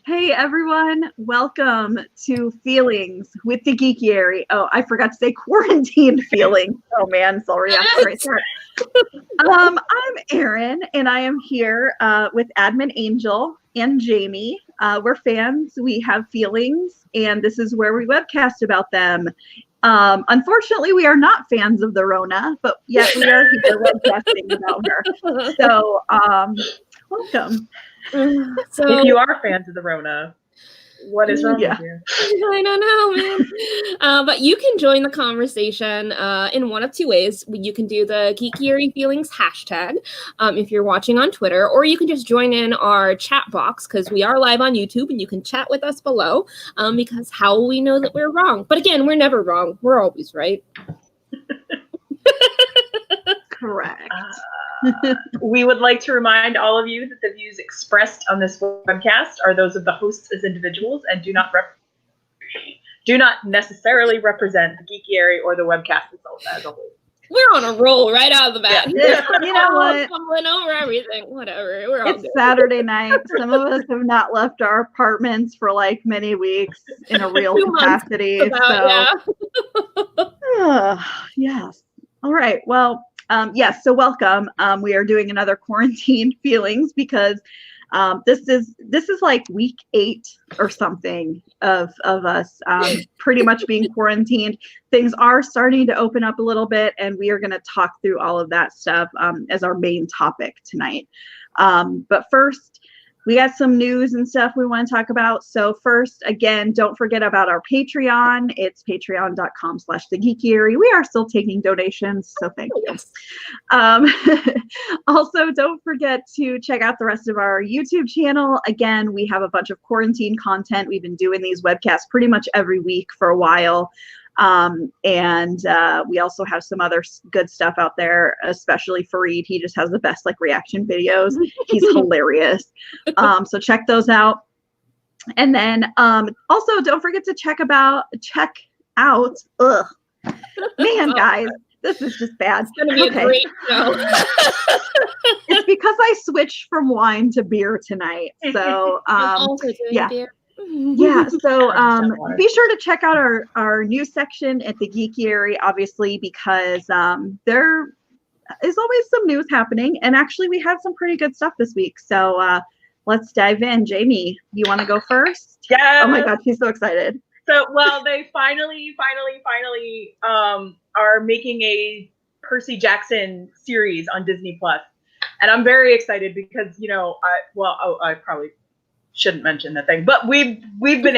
Hey everyone, welcome to Feelings with the Geekiary. Oh, I forgot to say quarantine feelings. Oh man, sorry, right there. I'm Erin, and I am here with Admin Angel and Jamie. We're fans. We have feelings, and this is where we webcast about them. Unfortunately, we are not fans of the Rona, but yet we are here webcasting about her. So, welcome. So, if you are fans of the Rona, what is wrong with you? I don't know, man. But you can join the conversation in one of two ways. You can do the Geekiary Feelings hashtag if you're watching on Twitter, or you can just join in our chat box because we are live on YouTube and you can chat with us below because how will we know that we're wrong? But again, we're never wrong. We're always right. Correct. We would like to remind all of you that the views expressed on this webcast are those of the hosts as individuals and do not necessarily represent the Geekiary or the webcast itself as a whole. We're on a roll right out of the bat. Yeah. You know what? Stumbling over everything. Whatever. We're all it's good. Saturday night. Some of us have not left our apartments for like many weeks in a real capacity. Yes. All right. Well, yes. So welcome. We are doing another quarantine feelings because this is like week 8 or something of us pretty much being quarantined. Things are starting to open up a little bit, and we are going to talk through all of that stuff as our main topic tonight. But first, we got some news and stuff we want to talk about. So first, again, don't forget about our Patreon. It's patreon.com/thegeekiary. We are still taking donations, so thank you. Also, don't forget to check out the rest of our YouTube channel. Again, we have a bunch of quarantine content. We've been doing these webcasts pretty much every week for a while. And we also have some other good stuff out there, especially Fareed. He just has the best like reaction videos. He's hilarious. So check those out. And then also don't forget to check out man, guys, this is just bad. It's gonna be a great show. It's because I switched from wine to beer tonight. So yeah. Beer. Yeah, so be sure to check out our news section at the Geekiary, obviously, because there is always some news happening, and actually we had some pretty good stuff this week. So let's dive in. Jamie, you want to go first? Yeah. Oh my God, she's so excited. So, well, they finally are making a Percy Jackson series on Disney Plus, and I'm very excited because I probably shouldn't mention the thing, but we've been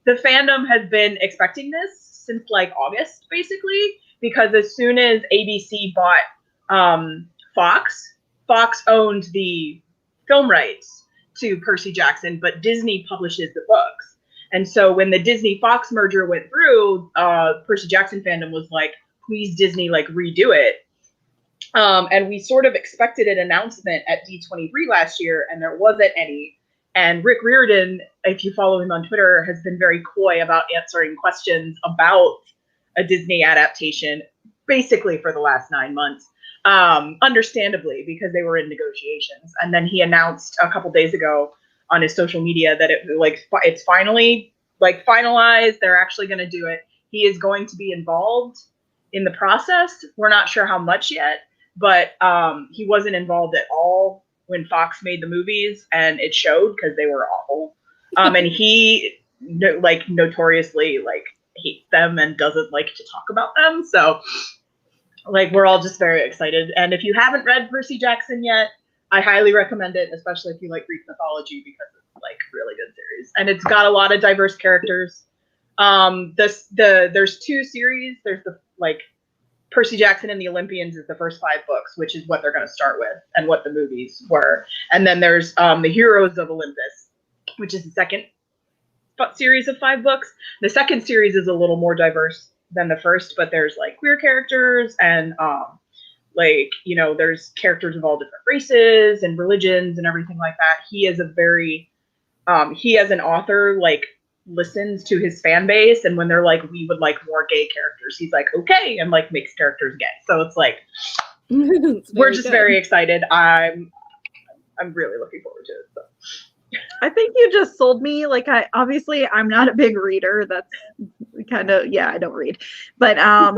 the fandom has been expecting this since like August, basically, because as soon as ABC bought Fox owned the film rights to Percy Jackson, but Disney publishes the books. And so when the Disney Fox merger went through, Percy Jackson fandom was like, please Disney, like redo it. And we sort of expected an announcement at D23 last year, and there wasn't any. And Rick Riordan, if you follow him on Twitter, has been very coy about answering questions about a Disney adaptation, basically for the last 9 months, understandably, because they were in negotiations. And then he announced a couple days ago on his social media that it's finally finalized. They're actually going to do it. He is going to be involved in the process. We're not sure how much yet, but he wasn't involved at all when Fox made the movies, and it showed because they were awful. And he notoriously hates them and doesn't like to talk about them. So we're all just very excited. And if you haven't read Percy Jackson yet, I highly recommend it, especially if you like Greek mythology, because it's really good series. And it's got a lot of diverse characters. There's 2 series. There's the Percy Jackson and the Olympians is the first 5 books, which is what they're going to start with and what the movies were. And then there's the Heroes of Olympus, which is the second series of 5 books. The second series is a little more diverse than the first, but there's queer characters and there's characters of all different races and religions and everything like that. He is he as an author listens to his fan base, and when they're we would like more gay characters, he's okay, and makes characters gay. So it's we're just very excited. I'm really looking forward to it. So. I think you just sold me. Like, I'm not a big reader. That's kind of, I don't read, but I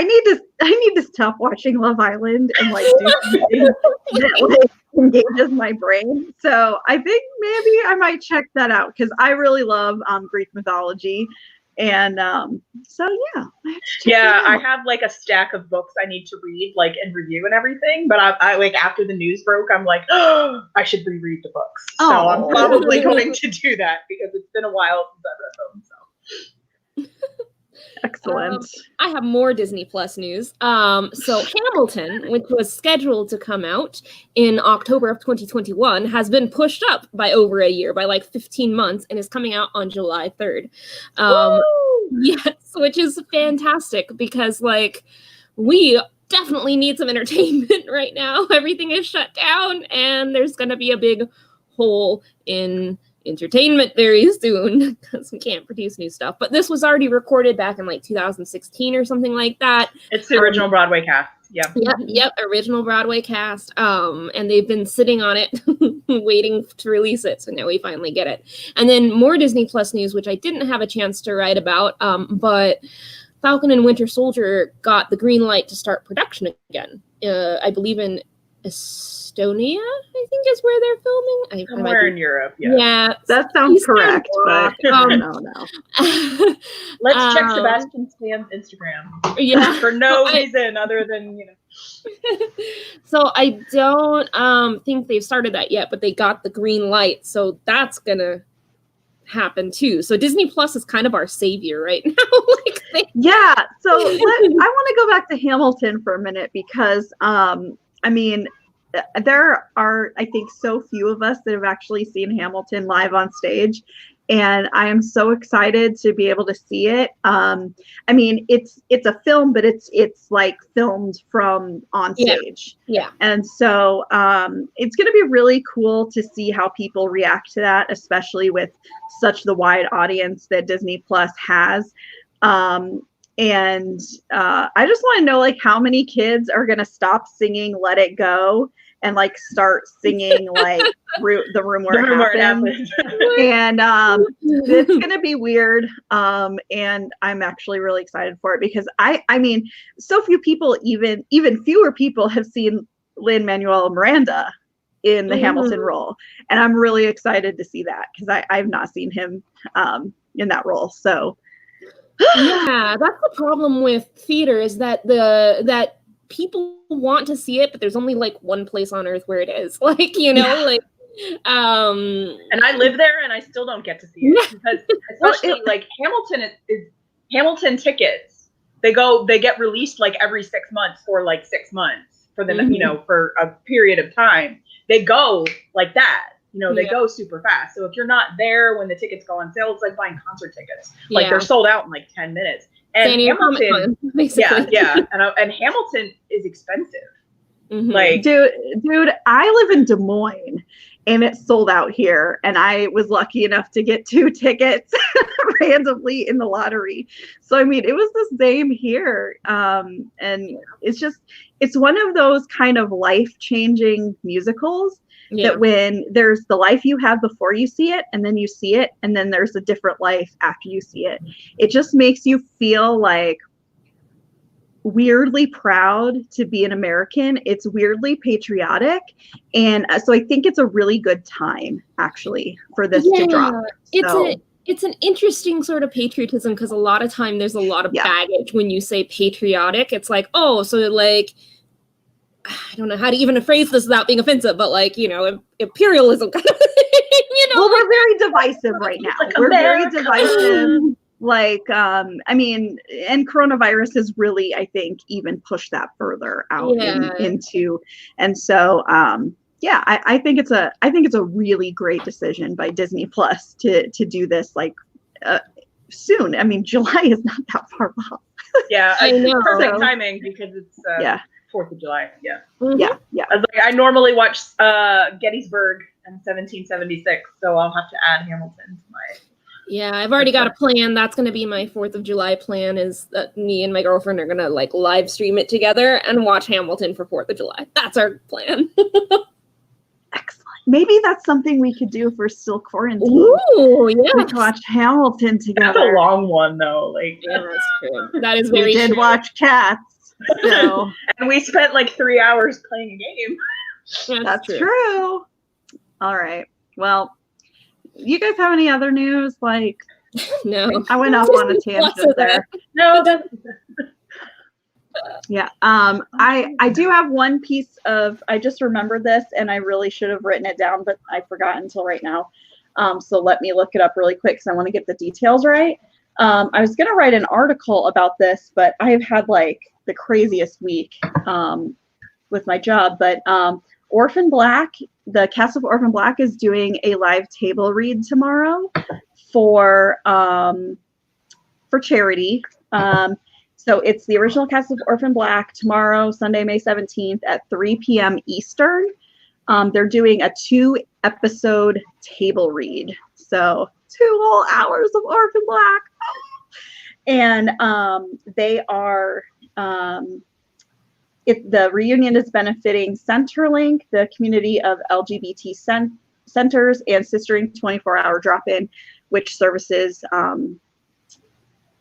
need to stop watching Love Island and like do something that like engages my brain. So I think maybe I might check that out because I really love Greek mythology. And so yeah, I have like a stack of books I need to read, like and review and everything. But I like after the news broke, I'm like, oh, I should reread the books. So I'm probably going to do that because it's been a while since I've read them. So excellent. I have more Disney Plus news. So Hamilton, which was scheduled to come out in October of 2021, has been pushed up by over a year, by like 15 months, and is coming out on July 3rd. Yes, which is fantastic because like we definitely need some entertainment right now. Everything is shut down, and there's going to be a big hole in entertainment very soon because we can't produce new stuff. But this was already recorded back in like 2016 or something like that. It's the original Broadway cast. Yep, original Broadway cast. And they've been sitting on it waiting to release it, so now we finally get it. And then more Disney Plus news, which I didn't have a chance to write about, but Falcon and Winter Soldier got the green light to start production again. I believe in Estonia, I think is where they're filming. Somewhere in Europe, yeah. That sounds correct, but no. Let's check Sebastian Stan's Instagram. Yeah. For no reason other than, So I don't think they've started that yet, but they got the green light, so that's gonna happen too. So Disney Plus is kind of our savior right now. So I want to go back to Hamilton for a minute because I mean, there are, I think, so few of us that have actually seen Hamilton live on stage, and I am so excited to be able to see it. I mean, it's a film, but it's like filmed from on stage. Yeah. And so it's going to be really cool to see how people react to that, especially with such the wide audience that Disney Plus has. And I just want to know, like, how many kids are going to stop singing Let It Go and, like, start singing, like, The Room Where It Happened. And it's going to be weird. And I'm actually really excited for it because, I mean, so few people, even fewer people have seen Lin-Manuel Miranda in the Hamilton role. And I'm really excited to see that because I've not seen him in that role. So... Yeah, that's the problem with theater is that that people want to see it, but there's only like one place on earth where it is. Like, and I live there and I still don't get to see it because especially like Hamilton tickets, they get released like every 6 months for like 6 months for the for a period of time. They go like that. They go super fast. So if you're not there when the tickets go on sale, it's like buying concert tickets. Like they're sold out in like 10 minutes. And Hamilton, and Hamilton is expensive. Like, dude, I live in Des Moines, and it's sold out here. And I was lucky enough to get 2 tickets randomly in the lottery. So I mean, it was the same here. And it's one of those kind of life-changing musicals. That when there's the life you have before you see it, and then you see it, and then there's a different life after you see it. It just makes you feel like weirdly proud to be an American. It's weirdly patriotic. And so I think it's a really good time, actually, for this to drop. It's an interesting sort of patriotism because a lot of time there's a lot of baggage when you say patriotic. It's like, oh, so like... I don't know how to even phrase this without being offensive, but like, imperialism kind of thing, Well, we're very divisive right now. Like we're very divisive. Like, I mean, and coronavirus has really, I think, even pushed that further out into, and so, I think it's a really great decision by Disney Plus to do this like soon. I mean, July is not that far off. Yeah, I know. Perfect timing because it's 4th of July. Yeah. I normally watch Gettysburg in 1776, so I'll have to add Hamilton to my. Yeah, I've already got a plan. That's going to be my 4th of July plan. Is that me and my girlfriend are going to like live stream it together and watch Hamilton for 4th of July. That's our plan. Excellent. maybe that's something we could do if we're still quarantined. Ooh, We yeah. could watch Hamilton That's a together. long one though. Like, Yeah, that's true. That is We very did true. watch Cats, so and we spent like 3 hours playing a game. that's true. All right. Well, you guys have any other news? Like, No. I went off on a Lots tangent of there. No, that's Yeah. I do have one piece of, I just remembered this and I really should have written it down, but I forgot until right now. So let me look it up really quick because I want to get the details right. I was going to write an article about this, but I've had like the craziest week with my job. But Orphan Black, the cast of Orphan Black is doing a live table read tomorrow for charity. So it's the original cast of Orphan Black tomorrow, Sunday, May 17th at 3 p.m. Eastern. They're doing a 2-episode table read. So 2 whole hours of Orphan Black. And they are, the reunion is benefiting Centerlink, the community of LGBT centers, and Sistering 24-hour drop-in, which services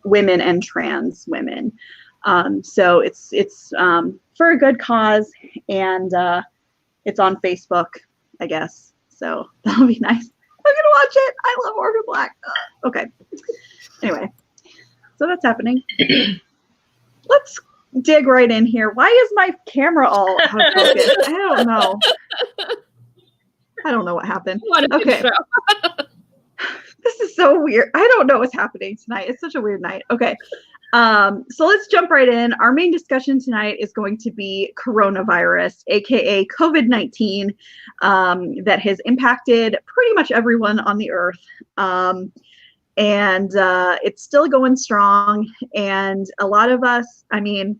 women and trans women. So it's for a good cause, and it's on Facebook, I guess. So that'll be nice. I'm gonna watch it. I love Orphan Black. Okay. Anyway, so that's happening. Let's dig right in here. Why is my camera all out of focus? I don't know. I don't know what happened. What a good Okay. show. This is so weird. I don't know what's happening tonight. It's such a weird night. Okay. So let's jump right in. Our main discussion tonight is going to be coronavirus, aka COVID-19, that has impacted pretty much everyone on the earth. And it's still going strong. And a lot of us, I mean,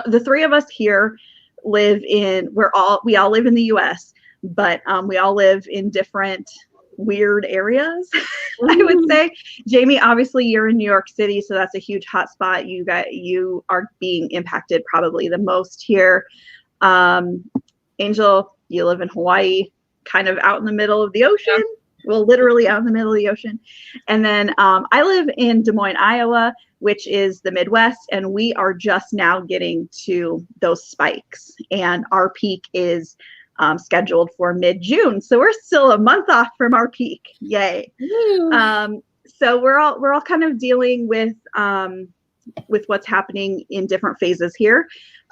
the 3 of us here live in, we all live in the US, but we all live in different weird areas. I would say. Jamie, obviously you're in New York City, so that's a huge hot spot. You are being impacted probably the most here. Angel, you live in Hawaii, kind of out in the middle of the ocean. Well, literally out in the middle of the ocean. And then I live in Des Moines, Iowa, which is the Midwest, and we are just now getting to those spikes. And our peak is scheduled for mid-June, so we're still a month off from our peak. Yay! So we're all kind of dealing with what's happening in different phases here,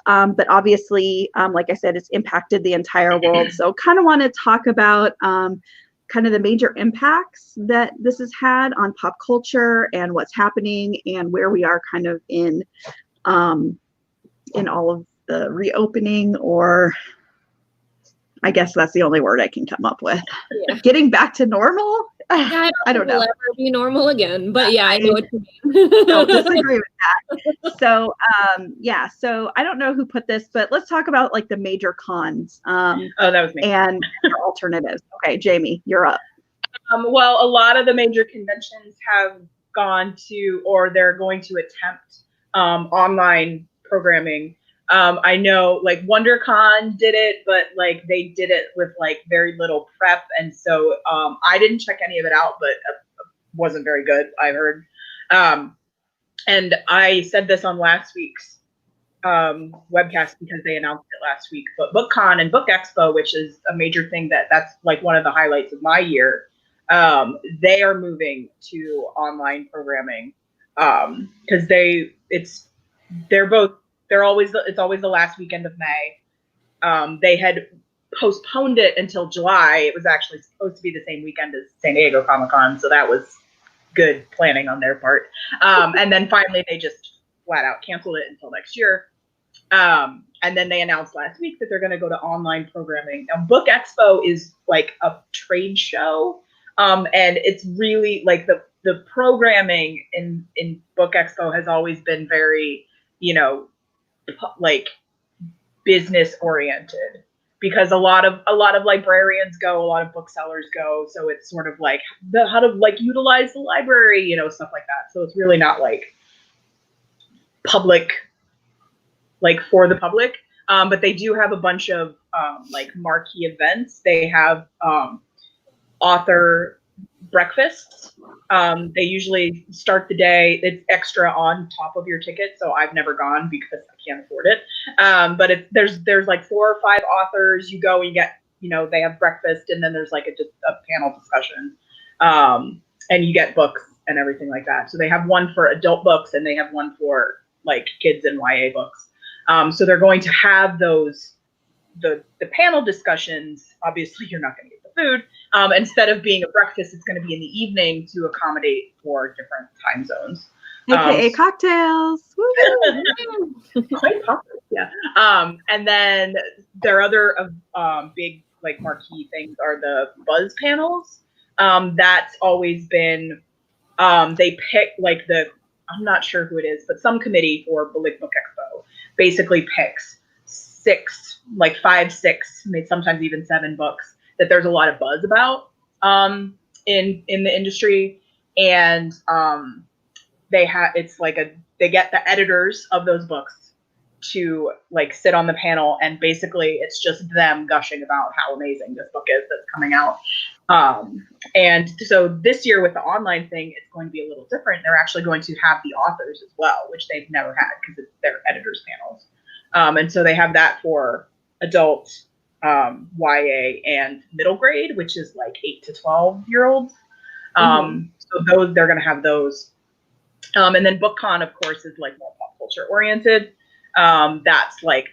but obviously, like I said, it's impacted the entire world. So kind of want to talk about kind of the major impacts that this has had on pop culture and what's happening and where we are kind of in all of the reopening, or I guess that's the only word I can come up with. Yeah. Getting back to normal? Yeah, I don't know. It'll ever be normal again, but yeah, I know what you mean. Don't disagree with that. So, so I don't know who put this, but let's talk about like the major cons. Oh, that was me. And alternatives. Okay, Jamie, you're up. Well, a lot of the major conventions have gone to, or they're going to attempt online programming. I know like WonderCon did it, but like they did it with like very little prep. And so I didn't check any of it out, but it wasn't very good, I heard. And I said this on last week's webcast because they announced it last week, but BookCon and Book Expo, which is a major thing that's like one of the highlights of my year, they are moving to online programming because it's always the last weekend of May. They had postponed it until July. It was actually supposed to be the same weekend as San Diego Comic-Con, so that was good planning on their part. And then finally they just flat out canceled it until next year. And then they announced last week that they're going to go to online programming. Now, Book Expo is like a trade show, and it's really like the programming in Book Expo has always been very, like business oriented, because a lot of librarians go, a lot of booksellers go, so it's sort of like how to like utilize the library, stuff like that. So it's really not like public, like for the public. But they do have a bunch of like marquee events. They have author breakfasts. They usually start the day, it's extra on top of your ticket, so I've never gone because I can't afford it. But there's like 4 or 5 authors. You go, you get, they have breakfast, and then there's like a panel discussion, and you get books and everything like that. So they have one for adult books, and they have one for like kids and YA books. So they're going to have those the panel discussions. Obviously, you're not going to get the food. Instead of being a breakfast, it's going to be in the evening to accommodate for different time zones. AKA cocktails. Quite popular, yeah. And then their other big like marquee things are the buzz panels. That's always been they pick like I'm not sure who it is, but some committee for Balik Book Expo basically picks 5, 6, maybe sometimes even 7 books that there's a lot of buzz about in the industry, and they get the editors of those books to like sit on the panel, and basically it's just them gushing about how amazing this book is that's coming out. And so this year with the online thing, it's going to be a little different. They're actually going to have the authors as well, which they've never had because it's their editors panels. And so they have that for adult, YA, and middle grade, which is like 8 to 12-year-olds. So they're going to have those. And then BookCon, of course, is like more pop culture oriented. That's like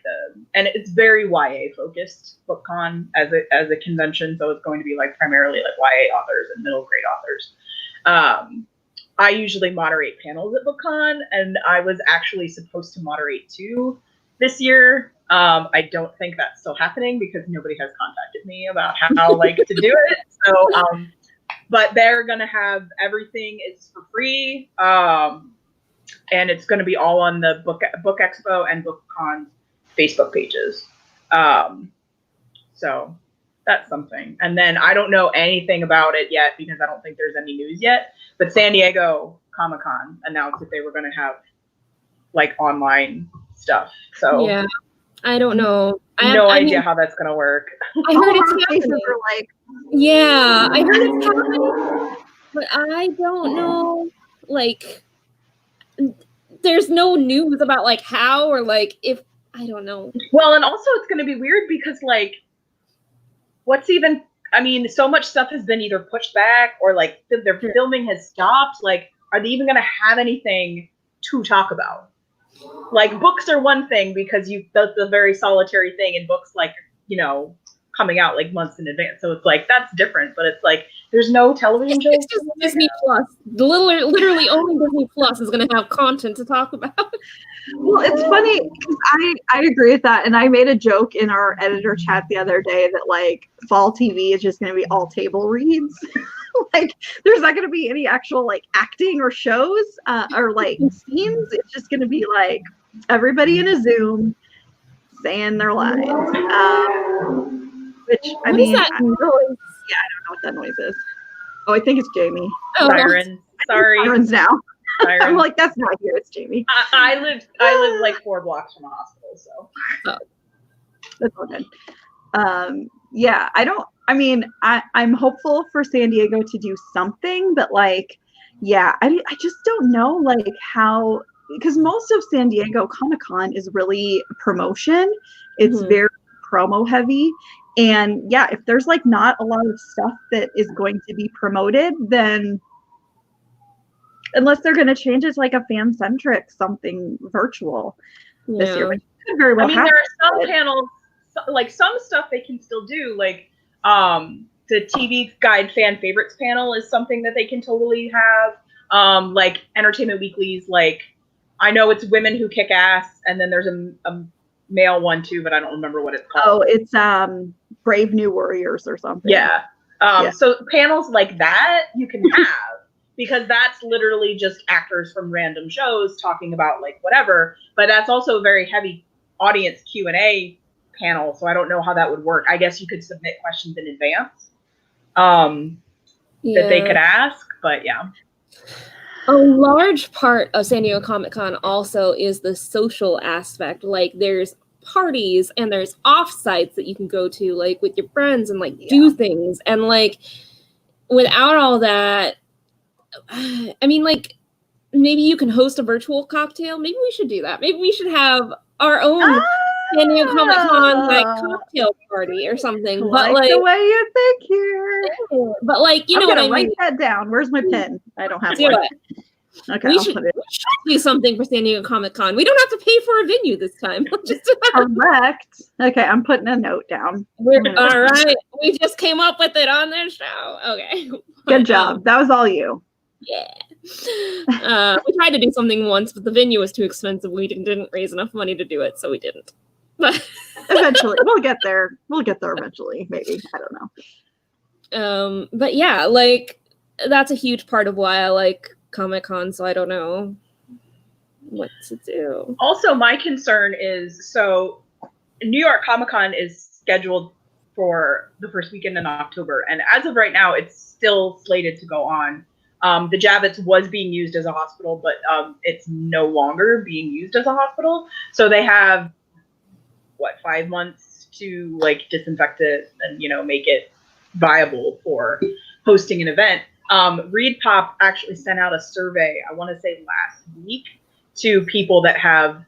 and it's very YA focused, BookCon as a convention. So it's going to be like primarily like YA authors and middle grade authors. I usually moderate panels at BookCon, and I was actually supposed to moderate 2 this year. I don't think that's still happening because nobody has contacted me about how like to do it. So, but they're gonna have everything is for free, and it's gonna be all on the Book Expo and BookCon Facebook pages. So that's something. And then I don't know anything about it yet because I don't think there's any news yet. But San Diego Comic-Con announced that they were gonna have like online stuff. So yeah. I don't know. I have no idea how that's gonna work. I heard it's happening. Yeah, I heard it's happening, but I don't know. Like, there's no news about like how or like if. I don't know. Well, and also it's gonna be weird because like, so much stuff has been either pushed back or like their filming has stopped. Like, are they even gonna have anything to talk about? Like, books are one thing because that's a very solitary thing, and books like, coming out like months in advance. So it's like, that's different, but it's like, there's no television shows. It's just Disney Plus. Literally only Disney Plus is going to have content to talk about. Well, it's funny because I agree with that. And I made a joke in our editor chat the other day that like fall TV is just going to be all table reads. Like, there's not going to be any actual like acting or shows or like scenes. It's just going to be like everybody in a Zoom saying their lines. Which I mean, that noise? Yeah, I don't know what that noise is. Oh, I think it's Jamie. Oh. Sirens. Sorry. Sirens now. Sirens. I'm like, that's not here. It's Jamie. I live like 4 blocks from a hospital, so that's all good. Yeah, I'm hopeful for San Diego to do something, but like, yeah, I just don't know like how, because most of San Diego Comic-Con is really promotion. It's very promo heavy. And yeah, if there's like not a lot of stuff that is going to be promoted, then unless they're going to change it to like a fan-centric something virtual this year, which could very well happen. There are some panels, like some stuff they can still do, like the TV Guide fan favorites panel is something that they can totally have. Like Entertainment Weekly's, like, I know it's Women Who Kick Ass, and then there's a male one too, but I don't remember what it's called. Oh, it's Brave New Warriors or something. Yeah. So panels like that you can have because that's literally just actors from random shows talking about like whatever, but that's also a very heavy audience Q&A panel, so I don't know how that would work. I guess you could submit questions in advance that they could ask, but yeah. A large part of San Diego Comic-Con also is the social aspect. Like, there's parties and there's offsites that you can go to like with your friends and like do things. And like without all that, I mean, like maybe you can host a virtual cocktail. Maybe we should do that. Maybe we should have our own San Diego Comic Con like cocktail party or something. But like the way you think here. But like, you know what I mean? Write that down. Where's my pen? I don't have do one. it. Okay, we should do something for San Diego Comic Con. We don't have to pay for a venue this time. Correct. Okay, I'm putting a note down. All right. We just came up with it on this show. Okay. Good job. That was all you. Yeah. We tried to do something once, but the venue was too expensive. We didn't raise enough money to do it, so we didn't. But eventually, we'll get there. We'll get there eventually, maybe. I don't know. But yeah, like that's a huge part of why I like Comic-Con, so I don't know what to do. Also, my concern is, so New York Comic-Con is scheduled for the first weekend in October, and as of right now, it's still slated to go on. The Javits was being used as a hospital, but it's no longer being used as a hospital. So they have, 5 months to like disinfect it and, make it viable for hosting an event. Reed Pop actually sent out a survey, I want to say last week, to people that have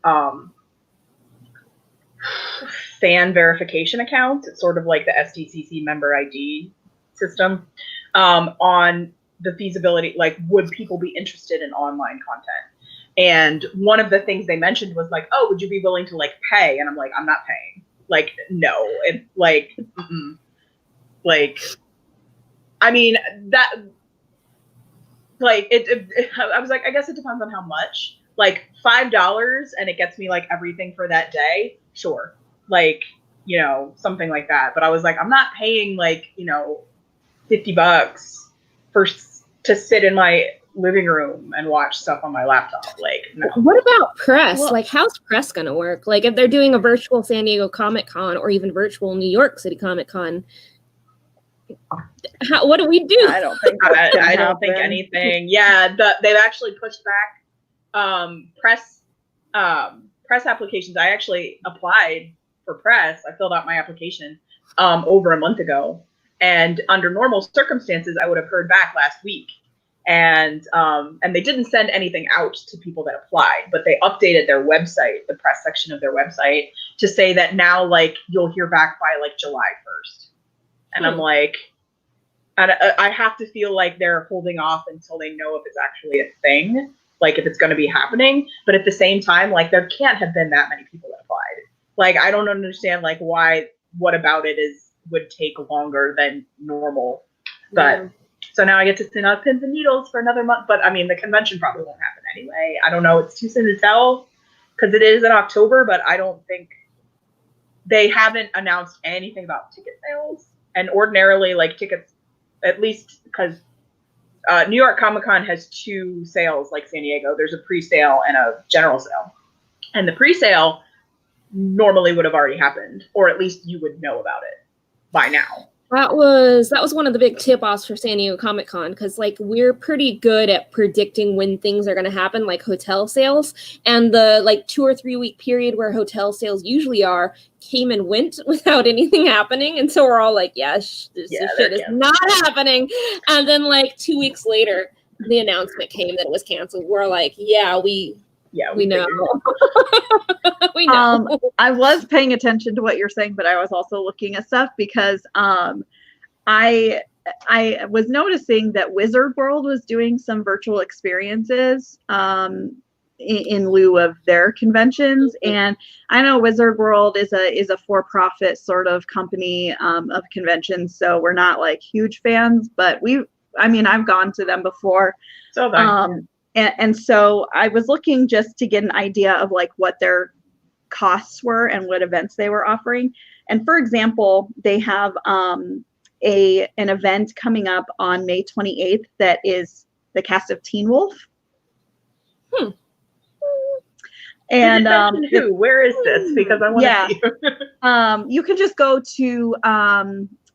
fan verification accounts. It's sort of like the SDCC member ID system, on the feasibility, like, would people be interested in online content? And one of the things they mentioned was like, oh, would you be willing to like pay? And I'm like, I'm not paying. Like, no, it's like, like, I mean, that, like, I was like, I guess it depends on how much. Like $5 and it gets me like everything for that day. Sure. Like, something like that. But I was like, I'm not paying like, $50 to sit in my living room and watch stuff on my laptop. Like, no. What about press? Well, like, how's press going to work? Like, if they're doing a virtual San Diego Comic Con or even virtual New York City Comic Con, what do we do? I don't think I don't think anything. Yeah, they've actually pushed back press applications. I actually applied for press. I filled out my application over a month ago, and under normal circumstances, I would have heard back last week. And they didn't send anything out to people that applied, but they updated their website, the press section of their website, to say that now, like, you'll hear back by like July 1st. And I'm like, I have to feel like they're holding off until they know if it's actually a thing, like if it's going to be happening. But at the same time, like, there can't have been that many people that applied. Like, I don't understand, like, what about it would take longer than normal. But so now I get to send out pins and needles for another month. But I mean, the convention probably won't happen anyway. I don't know. It's too soon to tell because it is in October, but I don't think they haven't announced anything about ticket sales. And ordinarily, like, tickets, at least because New York Comic Con has 2 sales like San Diego. There's a pre-sale and a general sale. And the pre-sale normally would have already happened, or at least you would know about it by now. That was one of the big tip-offs for San Diego Comic Con, because like we're pretty good at predicting when things are going to happen, like hotel sales, and the like 2 or 3 week period where hotel sales usually are came and went without anything happening, and so we're all like, this shit is not happening. And then like 2 weeks later, the announcement came that it was canceled. We're like, we know. We know. I was paying attention to what you're saying, but I was also looking at stuff because I was noticing that Wizard World was doing some virtual experiences in lieu of their conventions. And I know Wizard World is a for-profit sort of company of conventions, so we're not like huge fans, but I've gone to them before. So and so I was looking just to get an idea of like what their costs were and what events they were offering. And for example, they have an event coming up on May 28th that is the cast of Teen Wolf. And who? Where is this? Because I want to see. You can just go to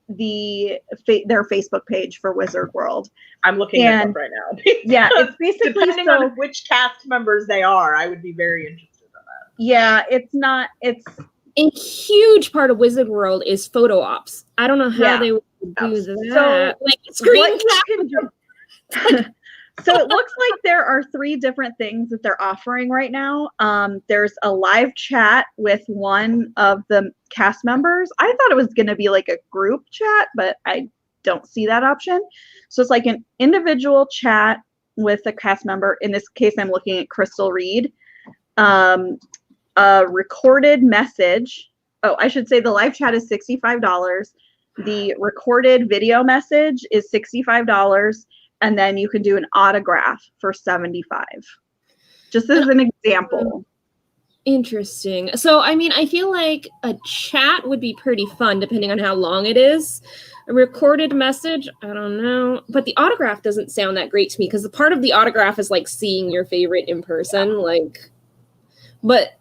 their Facebook page for Wizard World. I'm looking it up right now. It's basically depending on which cast members they are, I would be very interested in that. Yeah, a huge part of Wizard World is photo ops. I don't know how they would do that. So like screen So it looks like there are 3 different things that they're offering right now. There's a live chat with one of the cast members. I thought it was going to be like a group chat, but I don't see that option. So it's like an individual chat with a cast member. In this case, I'm looking at Crystal Reed. A recorded message. Oh, I should say the live chat is $65. The recorded video message is $65. And then you can do an autograph for $75. Just as an example. Interesting. So, I mean, I feel like a chat would be pretty fun depending on how long it is. A recorded message, I don't know. But the autograph doesn't sound that great to me because the part of the autograph is like seeing your favorite in person. But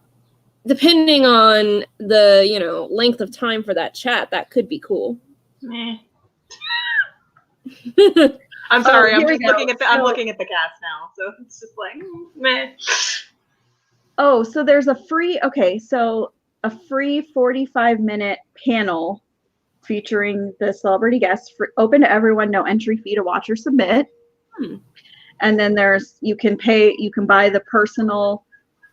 depending on the, length of time for that chat, that could be cool. I'm sorry, I'm just looking at I'm looking at the cast now, so it's just like meh. Oh, so there's a free 45-minute panel featuring the celebrity guests, open to everyone, no entry fee to watch or submit. And then you can buy the personal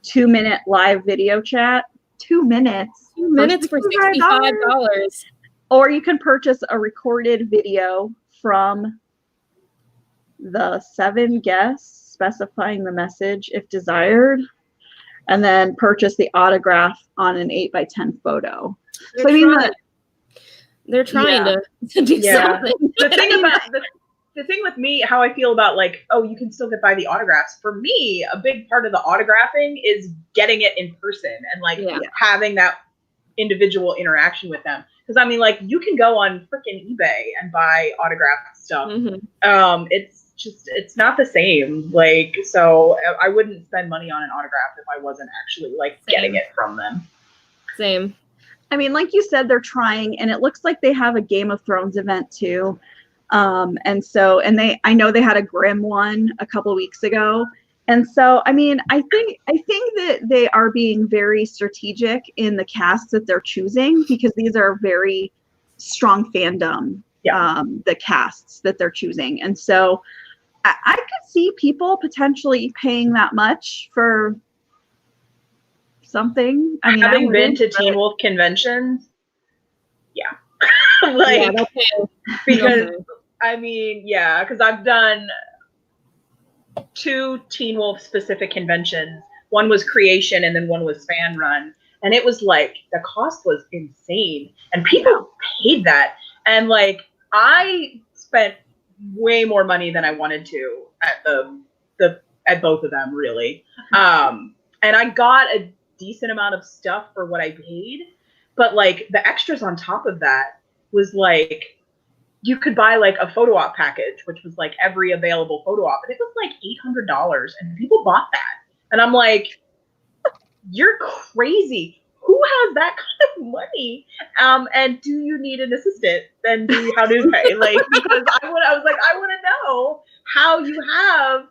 2-minute live video chat. 2 minutes. 2 minutes for $65. Or you can purchase a recorded video from the 7 guests, specifying the message if desired, and then purchase the autograph on an 8x10 photo. They're trying to do something. The thing with me, how I feel about you can still buy the autographs. For me, a big part of the autographing is getting it in person and having that individual interaction with them. Because I mean, you can go on freaking eBay and buy autographed stuff. Mm-hmm. It's not the same. So I wouldn't spend money on an autograph if I wasn't actually getting it from them. Same. I mean, like you said, they're trying, and it looks like they have a Game of Thrones event too. I know they had a Grimm one a couple weeks ago. And so, I mean, I think that they are being very strategic in the casts that they're choosing, because these are very strong fandom, the casts that they're choosing. And so I could see people potentially paying that much for something. I mean, having been to Teen Wolf conventions, because I mean, because I've done 2 Teen Wolf specific conventions. One was creation and then one was fan run. And it was the cost was insane. And people paid that. And I spent way more money than I wanted to at both of them, really. And I got a decent amount of stuff for what I paid. But the extras on top of that was you could buy a photo op package, which was every available photo op, and it was $800, and people bought that. And I'm you're crazy. Who has that kind of money? And do you need an assistant? Then how do you pay? Because I want to know how you have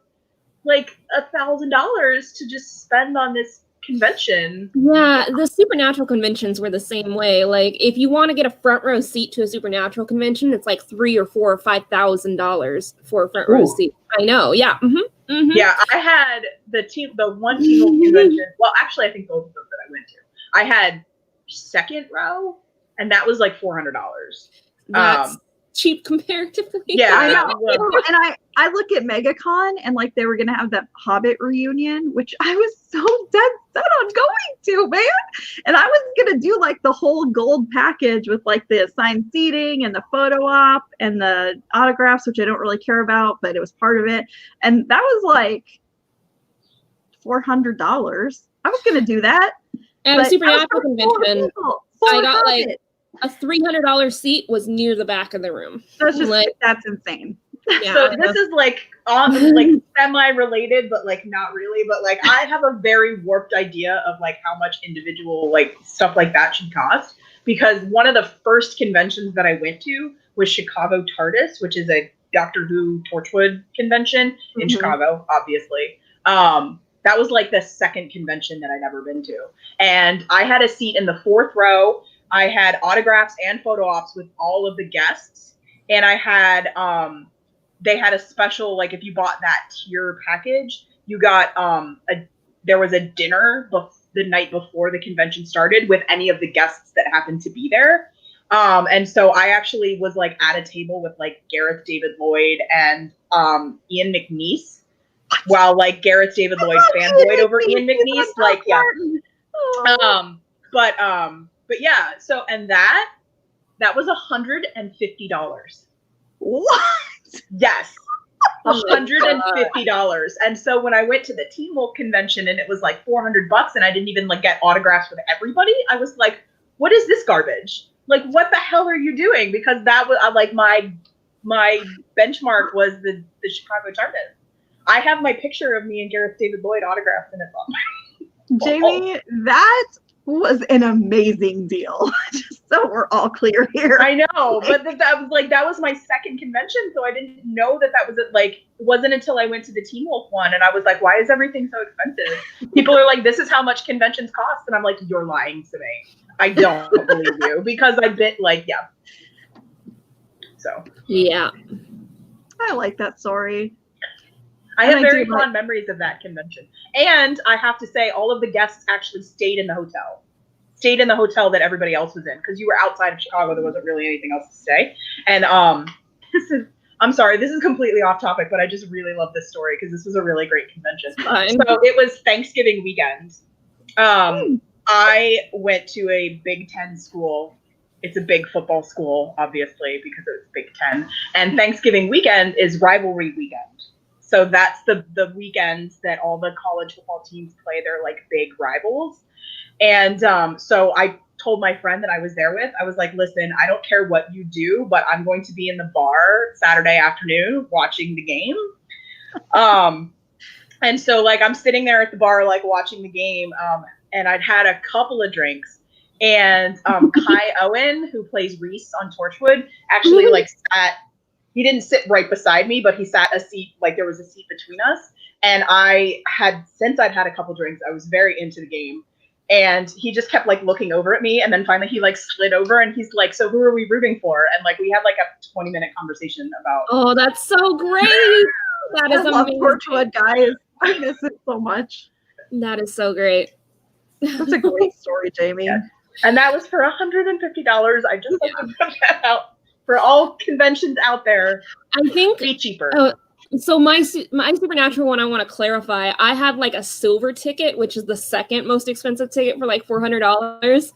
$1,000 to just spend on this convention. Yeah, the Supernatural conventions were the same way. If you want to get a front row seat to a Supernatural convention, it's $3,000 or $4,000 or $5,000 for a front row seat. I know. Yeah. Mm-hmm. Mm-hmm. Yeah, I had the one Teen Wolf convention. Well, actually, I think both of them that I went to. I had second row, and that was $400. That's cheap comparatively. Yeah, I know. And I look at MegaCon, and they were gonna have that Hobbit reunion, which I was so dead set on going to, man. And I was gonna do the whole gold package with the assigned seating and the photo op and the autographs, which I don't really care about, but it was part of it. And that was $400. I was gonna do that. At a Supernatural convention, I got a $300 seat was near the back of the room. That's just that's insane. Yeah, so this is semi-related, but not really. But I have a very warped idea of how much individual stuff like that should cost. Because one of the first conventions that I went to was Chicago TARDIS, which is a Doctor Who Torchwood convention in Chicago, obviously. That was like the second convention that I'd ever been to. And I had a seat in the 4th row. I had autographs and photo ops with all of the guests. And I had, they had a special, like if you bought that tier package, you got, there was a dinner the night before the convention started with any of the guests that happened to be there. And so I actually was like at a table with like Gareth David Lloyd and Ian McNeice, while like Gareth David Lloyd fanboyed over Ian McNeice. Like, yeah. But yeah, so, and that was $150. What? Yes. $150. And so when I went to the Teen Wolf convention and it was like $400 and I didn't even like get autographs with everybody, I was like, what is this garbage? Like, what the hell are you doing? Because that was like my benchmark was the Chicago Chartist. I have my picture of me and Gareth David Lloyd autographed and it's on my Jamie, that was an amazing deal. Just so we're all clear here. I know, but that was my second convention, so I didn't know that was it wasn't until I went to the Teen Wolf one and I was like, why is everything so expensive? People are like, this is how much conventions cost, and I'm like, you're lying to me. I don't believe you, because I've been like, yeah. So yeah, I like that story. I have very fond memories of that convention. And I have to say, all of the guests actually stayed in the hotel that everybody else was in, because you were outside of Chicago. There wasn't really anything else to stay. And I'm sorry, this is completely off topic, but I just really love this story because this was a really great convention. So it was Thanksgiving weekend. I went to a Big Ten school. It's a big football school, obviously, because it's Big Ten. And Thanksgiving weekend is rivalry weekend. So that's the weekends that all the college football teams play their like big rivals. And so I told my friend that I was there with, I was like, listen, I don't care what you do, but I'm going to be in the bar Saturday afternoon watching the game. And so like I'm sitting there at the bar like watching the game, and I'd had a couple of drinks. And Kai Owen, who plays Reese on Torchwood, actually like sat. He didn't sit right beside me, but he sat a seat, like there was a seat between us. And since I'd had a couple drinks, I was very into the game. And he just kept like looking over at me. And then finally he like slid over and he's like, so who are we rooting for? And like, we had like a 20-minute conversation about. Oh, that's so great. That is amazing. Love Torchwood, guys. I miss it so much. That is so great. That's a great story, Jamie. Yeah. And that was for $150. I just like to put that out. For all conventions out there, I think be cheaper. So my Supernatural one, I want to clarify. I had like a silver ticket, which is the second most expensive ticket for like $400.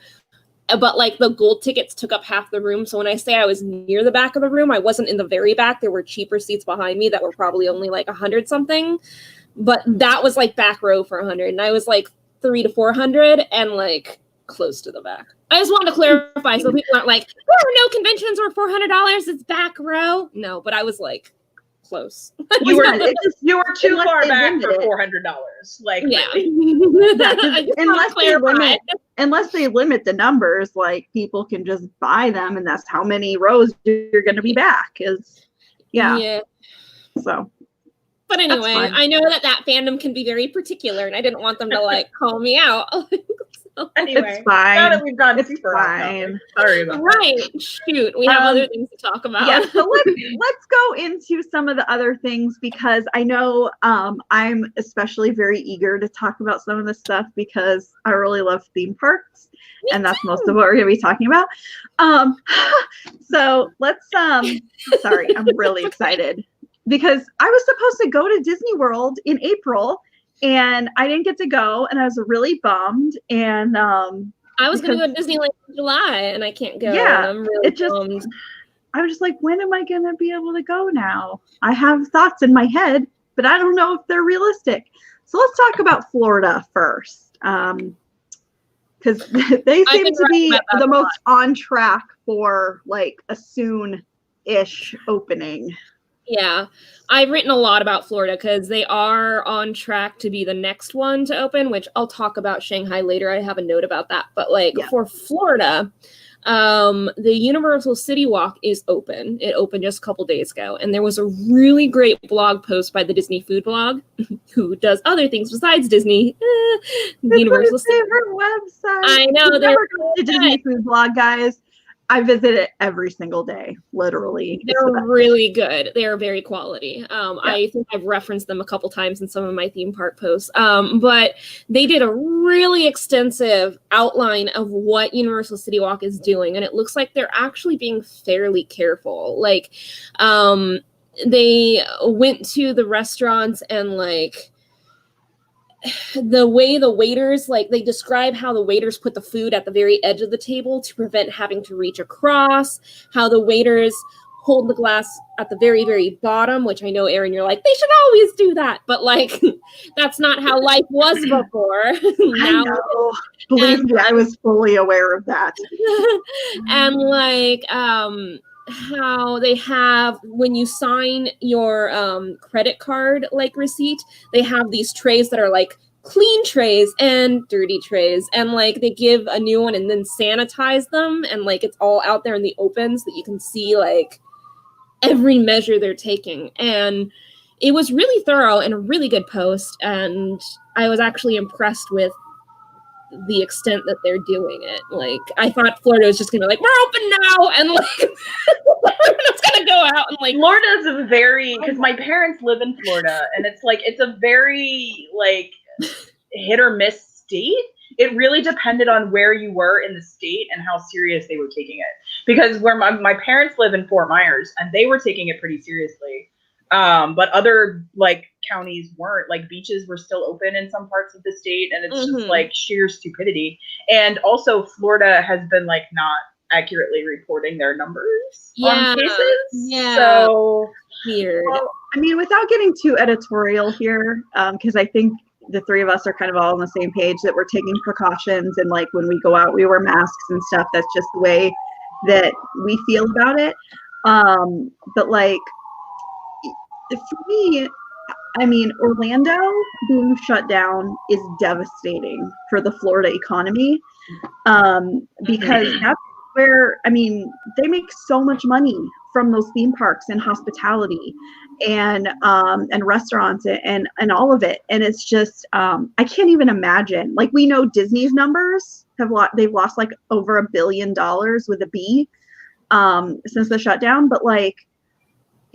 But like the gold tickets took up half the room. So when I say I was near the back of the room, I wasn't in the very back. There were cheaper seats behind me that were probably only like 100 something. But that was like back row for 100, and I was like 300 to 400 and like close to the back. I just wanted to clarify so people aren't like, there are no conventions where $400 is back row. No, but I was like close. You were too far back for $400. Like, yeah. Really. Unless they limit the numbers, like people can just buy them, and that's how many rows you're going to be back. Yeah. So. But anyway, I know that fandom can be very particular, and I didn't want them to like call me out. Anyway, it's fine. Now that we've gone it's super fine. Sorry about that. Shoot, we have other things to talk about. Yeah, so let's go into some of the other things, because I know I'm especially very eager to talk about some of this stuff because I really love theme parks, and that's most of what we're going to be talking about. So let's sorry, I'm really excited because I was supposed to go to Disney World in April. And I didn't get to go, and I was really bummed. And I was going to go to Disneyland in July, and I can't go. Yeah, I'm really bummed. I was just like, when am I going to be able to go now? I have thoughts in my head, but I don't know if they're realistic. So let's talk about Florida first, because they seem to be the most on track for like a soon-ish opening. Yeah, I've written a lot about Florida because they are on track to be the next one to open, which I'll talk about Shanghai later. I have a note about that. But like for Florida, The Universal City Walk is open. It opened just a couple days ago, and there was a really great blog post by the Disney Food Blog, who does other things besides Disney. Universal City website. I know they're the Disney Food Blog, guys. I visit it every single day, literally. They're really good. They are very quality. I think I've referenced them a couple times in some of my theme park posts. But they did a really extensive outline of what Universal City Walk is doing, and it looks like they're actually being fairly careful. Like, they went to the restaurants and like the way the waiters, like they describe how the waiters put the food at the very edge of the table to prevent having to reach across, how the waiters hold the glass at the very, very bottom, which I know, Erin, you're like, they should always do that. But like, that's not how life was before. Now, I know. Believe me, I was fully aware of that. And like, how they have, when you sign your credit card like receipt, they have these trays that are like clean trays and dirty trays, and like they give a new one and then sanitize them, and like it's all out there in the open so that you can see like every measure they're taking. And it was really thorough and a really good post, and I was actually impressed with the extent that they're doing it. Like, I thought Florida was just gonna be like, we're open now, and like everyone's gonna go out and like. Florida's a very, because my parents live in Florida, and it's like it's a very like hit or miss state. It really depended on where you were in the state and how serious they were taking it. Because where my parents live in Fort Myers, and they were taking it pretty seriously. But other like counties weren't. Like beaches were still open in some parts of the state, and it's just like sheer stupidity. And also Florida has been like not accurately reporting their numbers on cases. Yeah. So weird. Well, I mean, without getting too editorial here, because I think the three of us are kind of all on the same page that we're taking precautions, and like when we go out, we wear masks and stuff. That's just the way that we feel about it. But like, for me, I mean, Orlando being shut down is devastating for the Florida economy, because that's where, I mean, they make so much money from those theme parks and hospitality and restaurants and all of it. And it's just, I can't even imagine. Like, we know Disney's numbers they've lost like over $1 billion with a B since the shutdown, but like,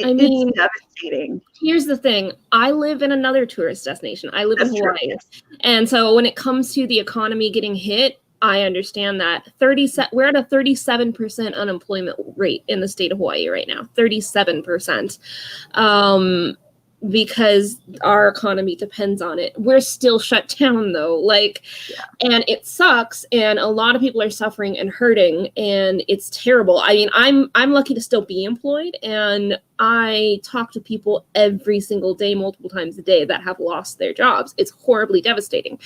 I mean, it's devastating. Here's the thing. I live in another tourist destination. I live in Hawaii. True, yes. And so when it comes to the economy getting hit, I understand that. We're at a 37% unemployment rate in the state of Hawaii right now. 37%. Because our economy depends on it. We're still shut down though. Like, and it sucks, and a lot of people are suffering and hurting, and it's terrible. I mean, I'm lucky to still be employed, and I talk to people every single day, multiple times a day, that have lost their jobs. It's horribly devastating.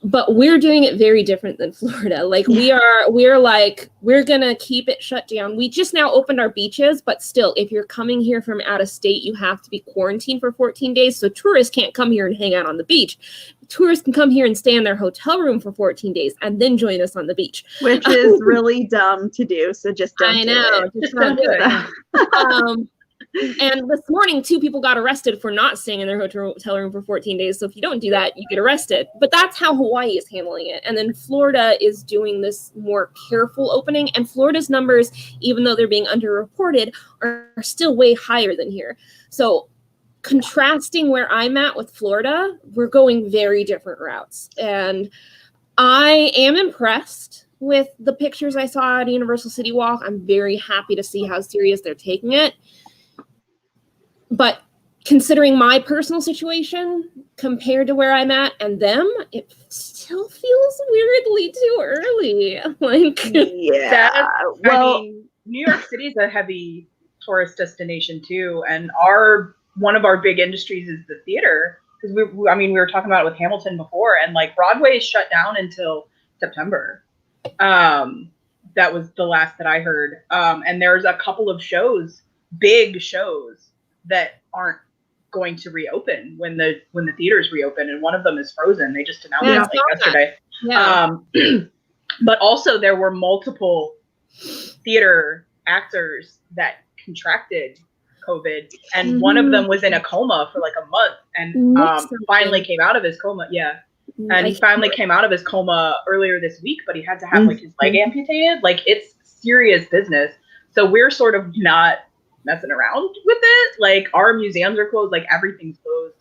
But we're doing it very different than Florida. Like, we're gonna keep it shut down. We just now opened our beaches, but still, if you're coming here from out of state, you have to be quarantined for 14 days. So tourists can't come here and hang out on the beach. Tourists can come here and stay in their hotel room for 14 days and then join us on the beach. Which is really dumb to do. So just don't do it. Just don't do it. And this morning, 2 people got arrested for not staying in their hotel room for 14 days. So if you don't do that, you get arrested. But that's how Hawaii is handling it. And then Florida is doing this more careful opening. And Florida's numbers, even though they're being underreported, are still way higher than here. So contrasting where I'm at with Florida, we're going very different routes. And I am impressed with the pictures I saw at Universal City Walk. I'm very happy to see how serious they're taking it. But considering my personal situation compared to where I'm at and them, it still feels weirdly too early. Like, I mean, New York City is a heavy tourist destination too, and one of our big industries is the theater. Because we were talking about it with Hamilton before, and like Broadway is shut down until September. That was the last that I heard. And there's a couple of big shows that aren't going to reopen when the theaters reopen, and one of them is Frozen. They just announced it yesterday. But also there were multiple theater actors that contracted COVID, and one of them was in a coma for like a month, and finally came out of his coma. Yeah. And he finally came out of his coma earlier this week, but he had to have like his leg amputated. Like, it's serious business. So we're sort of not messing around with it. Like, our museums are closed, like everything's closed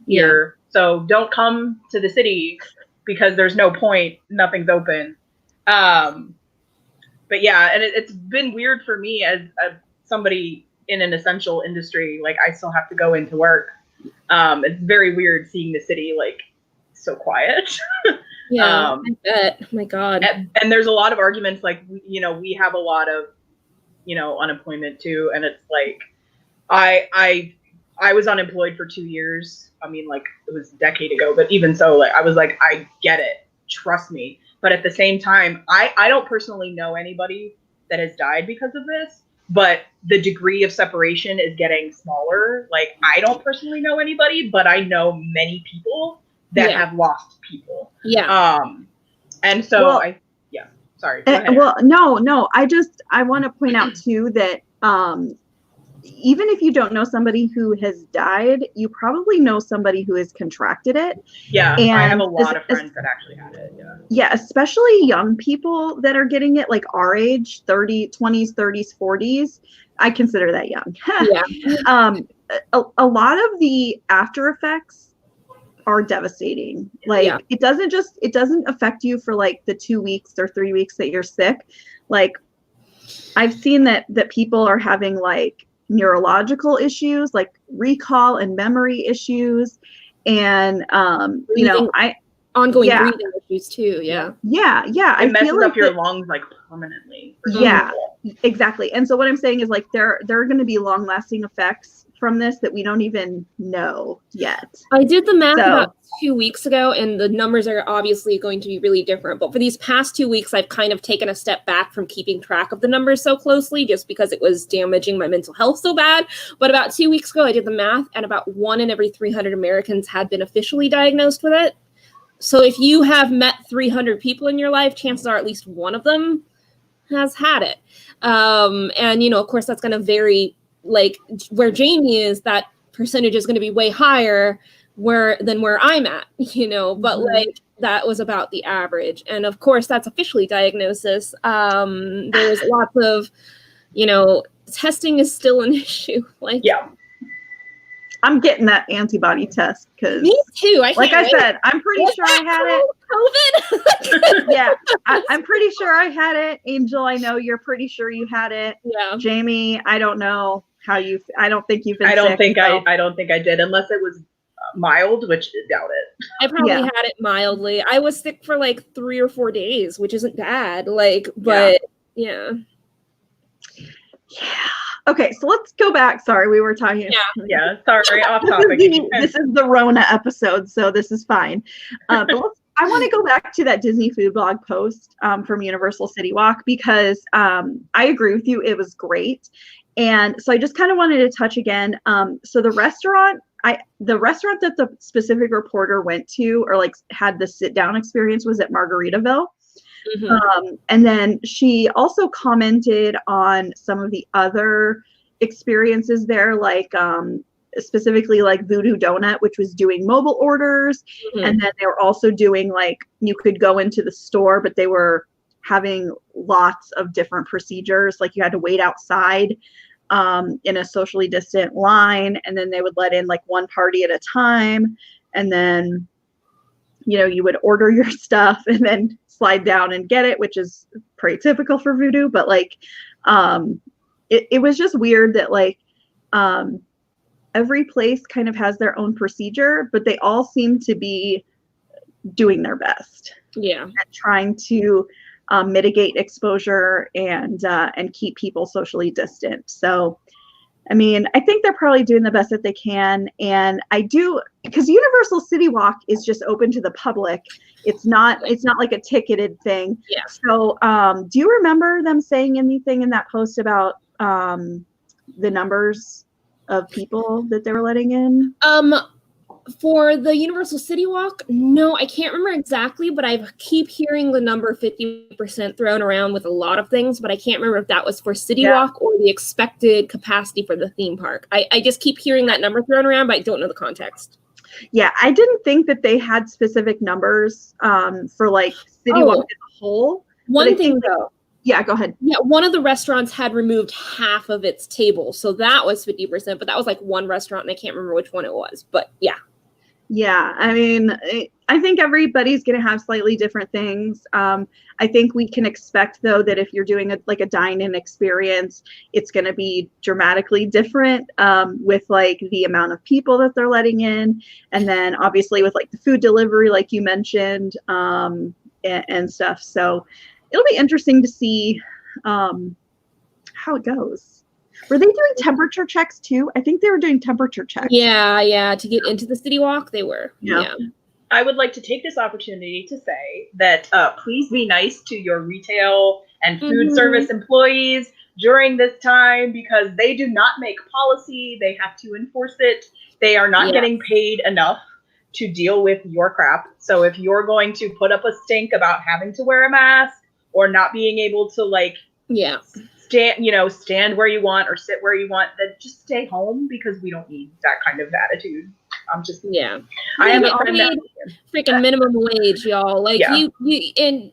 here. So don't come to the city because there's no point, nothing's open. But yeah, and it's been weird for me as somebody in an essential industry. Like, I still have to go into work. It's very weird seeing the city like so quiet. Yeah, I bet. Oh my God. And there's a lot of arguments, like, you know, we have a lot of, you know, unemployment too, and it's like I was unemployed for 2 years. I mean, like, it was a decade ago, but even so, like, I was like, I get it, trust me. But at the same time, I don't personally know anybody that has died because of this, but the degree of separation is getting smaller. Like, I don't personally know anybody, but I know many people that have lost people. Yeah. And so sorry. Go ahead. Well, no. I want to point out too that even if you don't know somebody who has died, you probably know somebody who has contracted it. Yeah, and I have a lot of friends that actually had it. Yeah. Yeah, especially young people that are getting it, like our age, 20s, 30s, 40s. I consider that young. Yeah. A lot of the after effects are devastating. Like, it doesn't affect you for like the 2 weeks or 3 weeks that you're sick. Like, I've seen that people are having like neurological issues, like recall and memory issues, and you know, ongoing breathing issues too. Yeah. It messes up your lungs like permanently. Yeah, exactly. And so what I'm saying is, like, there are going to be long lasting effects from this that we don't even know yet. I did the math about 2 weeks ago, and the numbers are obviously going to be really different. But for these past 2 weeks, I've kind of taken a step back from keeping track of the numbers so closely, just because it was damaging my mental health so bad. But about 2 weeks ago, I did the math, and about 1 in every 300 Americans had been officially diagnosed with it. So if you have met 300 people in your life, chances are at least one of them has had it. And, you know, of course, that's going to vary. Like, where Jamie is, that percentage is going to be way higher than where I'm at, you know, but like, that was about the average. And of course, that's officially diagnosis. There's lots of, you know, testing is still an issue. Like, I'm getting that antibody test because me too. I said, I'm pretty sure I had it. COVID. I'm pretty sure I had it. Angel, I know you're pretty sure you had it. Yeah. Jamie, I don't know how you. I don't think you've been. I don't think I did, unless it was mild, which I doubt it. I probably had it mildly. I was sick for like 3 or 4 days, which isn't bad. Like, but yeah. Okay, so let's go back. Sorry, we were talking. Yeah. Sorry, off topic. This is the Rona episode, so this is fine. But I want to go back to that Disney food blog post from Universal City Walk, because I agree with you. It was great. And so I just kind of wanted to touch again. So the restaurant that the specific reporter went to, or like had the sit down experience, was at Margaritaville. Mm-hmm. And then she also commented on some of the other experiences there, like specifically like Voodoo Donut, which was doing mobile orders. Mm-hmm. And then they were also doing, like, you could go into the store, but they were having lots of different procedures. Like, you had to wait outside in a socially distant line, and then they would let in like one party at a time. And then, you know, you would order your stuff and then slide down and get it, which is pretty typical for Voodoo. But like, it was just weird that like every place kind of has their own procedure, but they all seem to be doing their best. Yeah. At trying to mitigate exposure and keep people socially distant. So, I mean, I think they're probably doing the best that they can. And I do, because Universal City Walk is just open to the public. It's not like a ticketed thing. Yeah. So do you remember them saying anything in that post about the numbers of people that they were letting in? For the Universal City Walk, no, I can't remember exactly, but I keep hearing the number 50% thrown around with a lot of things, but I can't remember if that was for City Walk or the expected capacity for the theme park. I just keep hearing that number thrown around, but I don't know the context. Yeah, I didn't think that they had specific numbers for like City Walk as a whole. One thing though. Yeah, go ahead. Yeah, one of the restaurants had removed half of its table, so that was 50%, but that was like one restaurant, and I can't remember which one it was, but yeah. Yeah, I mean, I think everybody's going to have slightly different things. I think we can expect, though, that if you're doing a dine-in experience, it's going to be dramatically different with like the amount of people that they're letting in, and then obviously with like the food delivery, like you mentioned, and stuff. So it'll be interesting to see how it goes. Were they doing temperature checks too? I think they were doing temperature checks. Yeah. To get into the City Walk, they were. Yeah. I would like to take this opportunity to say that please be nice to your retail and food service employees during this time, because they do not make policy. They have to enforce it. They are not getting paid enough to deal with your crap. So if you're going to put up a stink about having to wear a mask or not being able to stand where you want or sit where you want, then just stay home, because we don't need that kind of attitude. I am a friend that freaking minimum wage, y'all. Like you and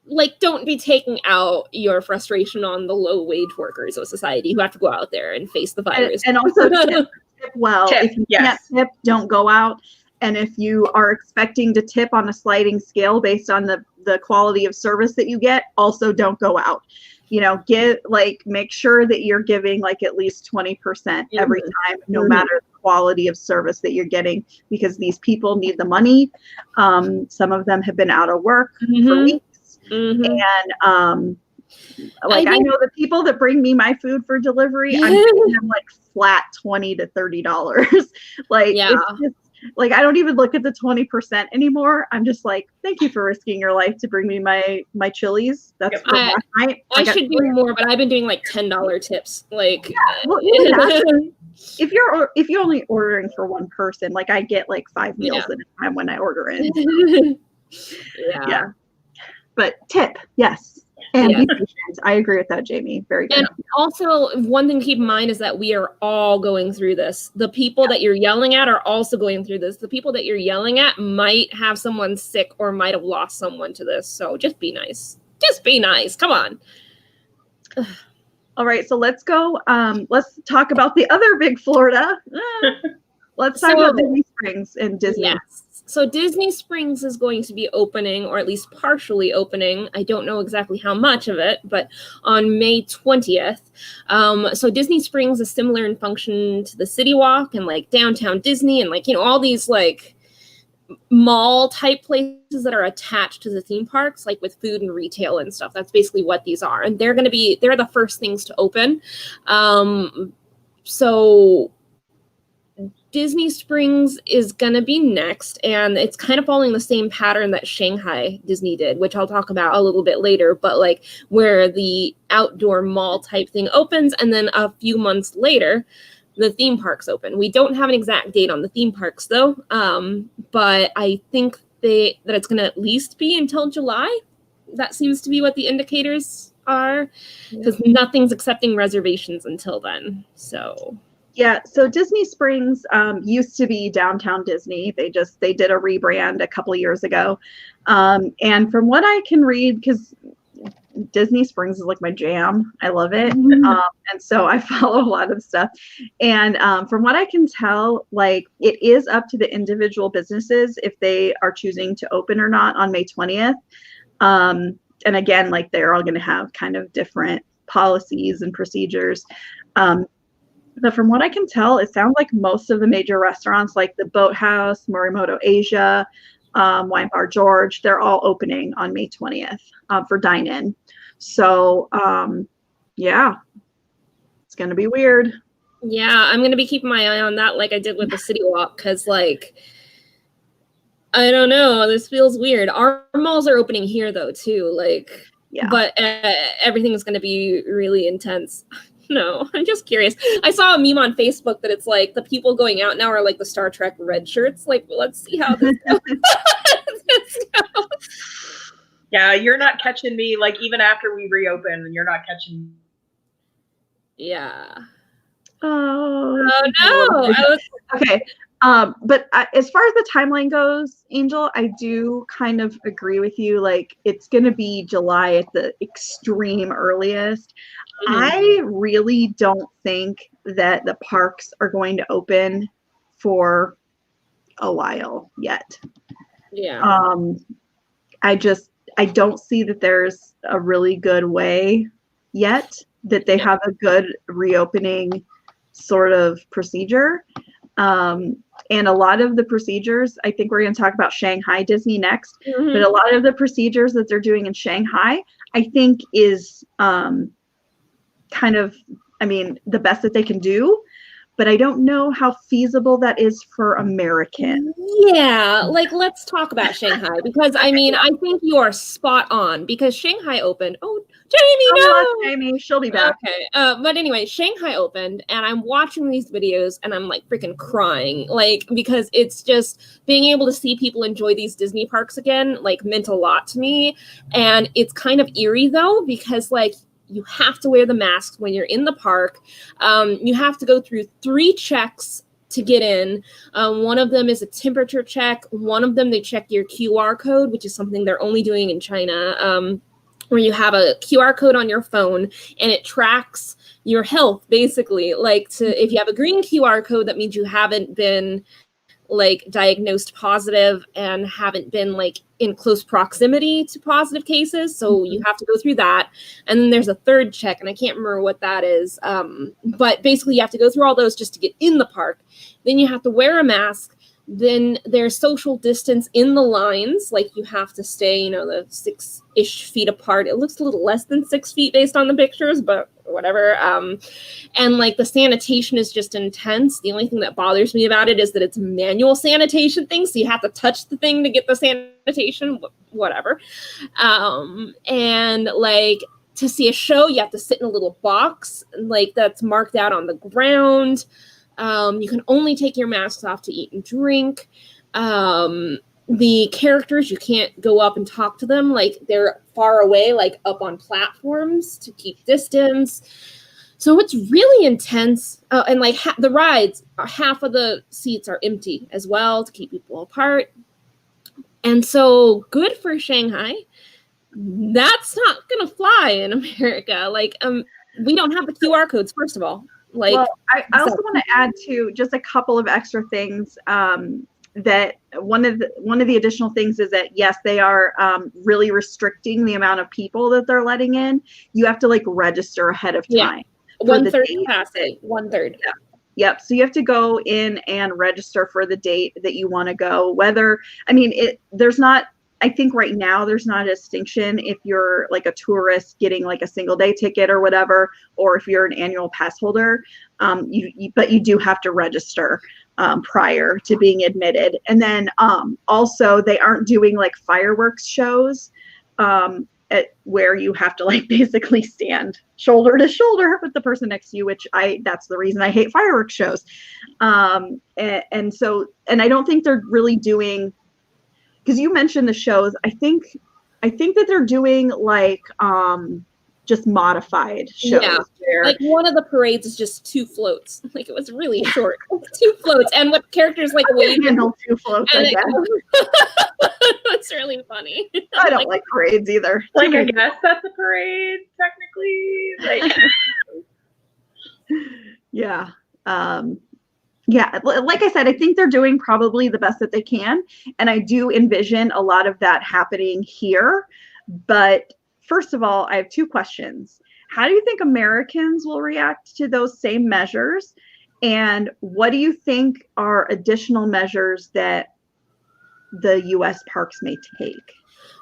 like don't be taking out your frustration on the low wage workers of society who have to go out there and face the virus. And also tip well. If you can't tip, don't go out. And if you are expecting to tip on a sliding scale based on the quality of service that you get, also don't go out. Make sure that you're giving like at least 20% every time, no matter the quality of service that you're getting, because these people need the money. Some of them have been out of work for weeks. And I know the people that bring me my food for delivery, I'm giving them like flat $20 to $30. It's just, like, I don't even look at the 20% anymore. I'm just like, thank you for risking your life to bring me my chilies. That's for last night. I should do more, but I've been doing like $10 tips. Like, if you're only ordering for one person, like I get like 5 meals at a time when I order in. Yeah. But tip, yes. And be patient. I agree with that, Jamie. Very good. And also, one thing to keep in mind is that we are all going through this. The people that you're yelling at are also going through this. The people that you're yelling at might have someone sick or might have lost someone to this. So just be nice. Just be nice. Come on. All right. So let's go. Let's talk about the other big Florida. Let's talk about Disney Springs and Disney. Yes. So Disney Springs is going to be opening, or at least partially opening. I don't know exactly how much of it, but on May 20th. So Disney Springs is similar in function to the City Walk and like downtown Disney and like, all these like mall type places that are attached to the theme parks, like with food and retail and stuff. That's basically what these are. And they're the first things to open. So Disney Springs is going to be next, and it's kind of following the same pattern that Shanghai Disney did, which I'll talk about a little bit later, but like where the outdoor mall type thing opens, and then a few months later, the theme parks open. We don't have an exact date on the theme parks though, but I think that it's going to at least be until July. That seems to be what the indicators are, because nothing's accepting reservations until then. Yeah, so Disney Springs used to be Downtown Disney. They did a rebrand a couple of years ago. And from what I can read, because Disney Springs is like my jam, I love it. And so I follow a lot of stuff. And from what I can tell, like it is up to the individual businesses if they are choosing to open or not on May 20th. And again, like they're all going to have kind of different policies and procedures. But from what I can tell, it sounds like most of the major restaurants, like the Boathouse, Morimoto Asia, Wine Bar George, they're all opening on May 20th for dine-in. So, it's going to be weird. Yeah, I'm going to be keeping my eye on that like I did with the City Walk, because, like, I don't know, this feels weird. Our malls are opening here, though, too. Like, but everything is going to be really intense. know. I'm just curious. I saw a meme on Facebook that it's like the people going out now are like the Star Trek red shirts. Like, well, let's see how this goes. Yeah, you're not catching me. Like, even after we reopen, you're not catching me. Yeah. Oh no. Okay. But as far as the timeline goes, Angel, I do kind of agree with you. Like, it's going to be July at the extreme earliest. I really don't think that the parks are going to open for a while yet. Yeah. I don't see that there's a really good way yet that they have a good reopening sort of procedure. And a lot of the procedures, I think we're going to talk about Shanghai Disney next, but a lot of the procedures that they're doing in Shanghai, I think is kind of, I mean, the best that they can do, but I don't know how feasible that is for Americans. Yeah, like, let's talk about Shanghai, because I mean, I think you are spot on, because Shanghai opened. Oh, Jamie, no! Jamie, she'll be back. Okay, but anyway, Shanghai opened, and I'm watching these videos, and I'm like freaking crying, like, because it's just being able to see people enjoy these Disney parks again, like, meant a lot to me, and it's kind of eerie though, because like, you have to wear the mask when you're in the park. You have to go through 3 checks to get in. One of them is a temperature check. One of them, they check your QR code, which is something they're only doing in China, where you have a QR code on your phone and it tracks your health, basically. Like, if you have a green QR code, that means you haven't been like diagnosed positive and haven't been like in close proximity to positive cases. So you have to go through that. And then there's a 3rd check, and I can't remember what that is. But basically you have to go through all those just to get in the park. Then you have to wear a mask. Then there's social distance in the lines. Like, you have to stay, the 6-ish feet apart. It looks a little less than 6 feet based on the pictures, but whatever. And like, the sanitation is just intense. The only thing that bothers me about it is that it's a manual sanitation thing. So you have to touch the thing to get the sanitation, whatever. And like, to see a show, you have to sit in a little box, like, that's marked out on the ground. You can only take your masks off to eat and drink. The characters, you can't go up and talk to them. Like, they're far away, like up on platforms to keep distance. So it's really intense. And like, the rides, half of the seats are empty as well to keep people apart. And so, good for Shanghai. That's not going to fly in America. Like, we don't have the QR codes, first of all. Like, well, I also want to add to just a couple of extra things. That one of the additional things is that, yes, they are really restricting the amount of people that they're letting in. You have to like register ahead of time. Yeah. 1/3 capacity. 1/3. Yeah. Yep. So you have to go in and register for the date that you want to go. I think right now there's not a distinction if you're like a tourist getting like a single day ticket or whatever, or if you're an annual pass holder. But you do have to register prior to being admitted. And then also, they aren't doing like fireworks shows where you have to like basically stand shoulder to shoulder with the person next to you, which that's the reason I hate fireworks shows. And I don't think they're really doing, because you mentioned the shows, I think that they're doing like just modified shows. Yeah. Like, one of the parades is just 2 floats. Like, it was really short. 2 floats. And what characters like wave. Handle 2 floats, I guess. That's really funny. I don't like parades either. Like, I guess that's a parade, technically. Like, yeah. Yeah, like I said, I think they're doing probably the best that they can. And I do envision a lot of that happening here. But first of all, I have 2 questions. How do you think Americans will react to those same measures? And what do you think are additional measures that the U.S. parks may take?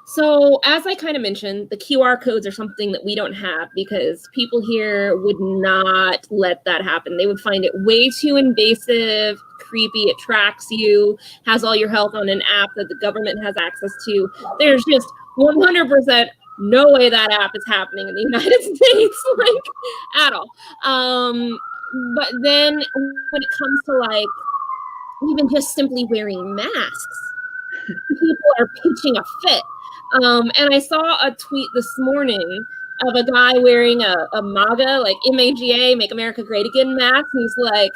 So, as I kind of mentioned, the QR codes are something that we don't have, because people here would not let that happen. They would find it way too invasive, creepy. It tracks you, has all your health on an app that the government has access to. There's just 100% no way that app is happening in the United States, like, at all. But then when it comes to like even just simply wearing masks, people are pitching a fit. And I saw a tweet this morning of a guy wearing a MAGA, like MAGA, Make America Great Again mask. And he's like,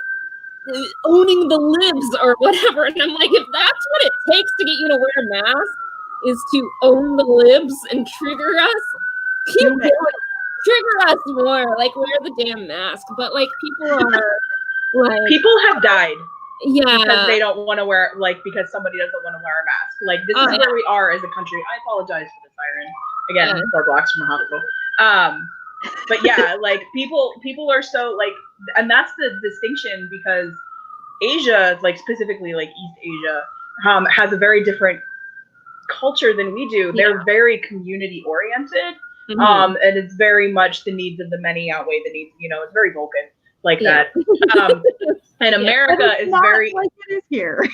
owning the libs or whatever. And I'm like, if that's what it takes to get you to wear a mask is to own the libs and trigger us, keep going. Trigger us more. Like, wear the damn mask. But like, people are like, people have died. Yeah, because they don't want to wear, like, because somebody doesn't want to wear a mask. Like, this is where we are as a country. I apologize for the siren. Again, 4 blocks from the hospital. But yeah, like, people are so, like, and that's the distinction, because Asia, like, specifically, like, East Asia, has a very different culture than we do. They're very community oriented. And it's very much the needs of the many outweigh the needs, you know, it's very Vulcan. Like that. And America is very like it is here.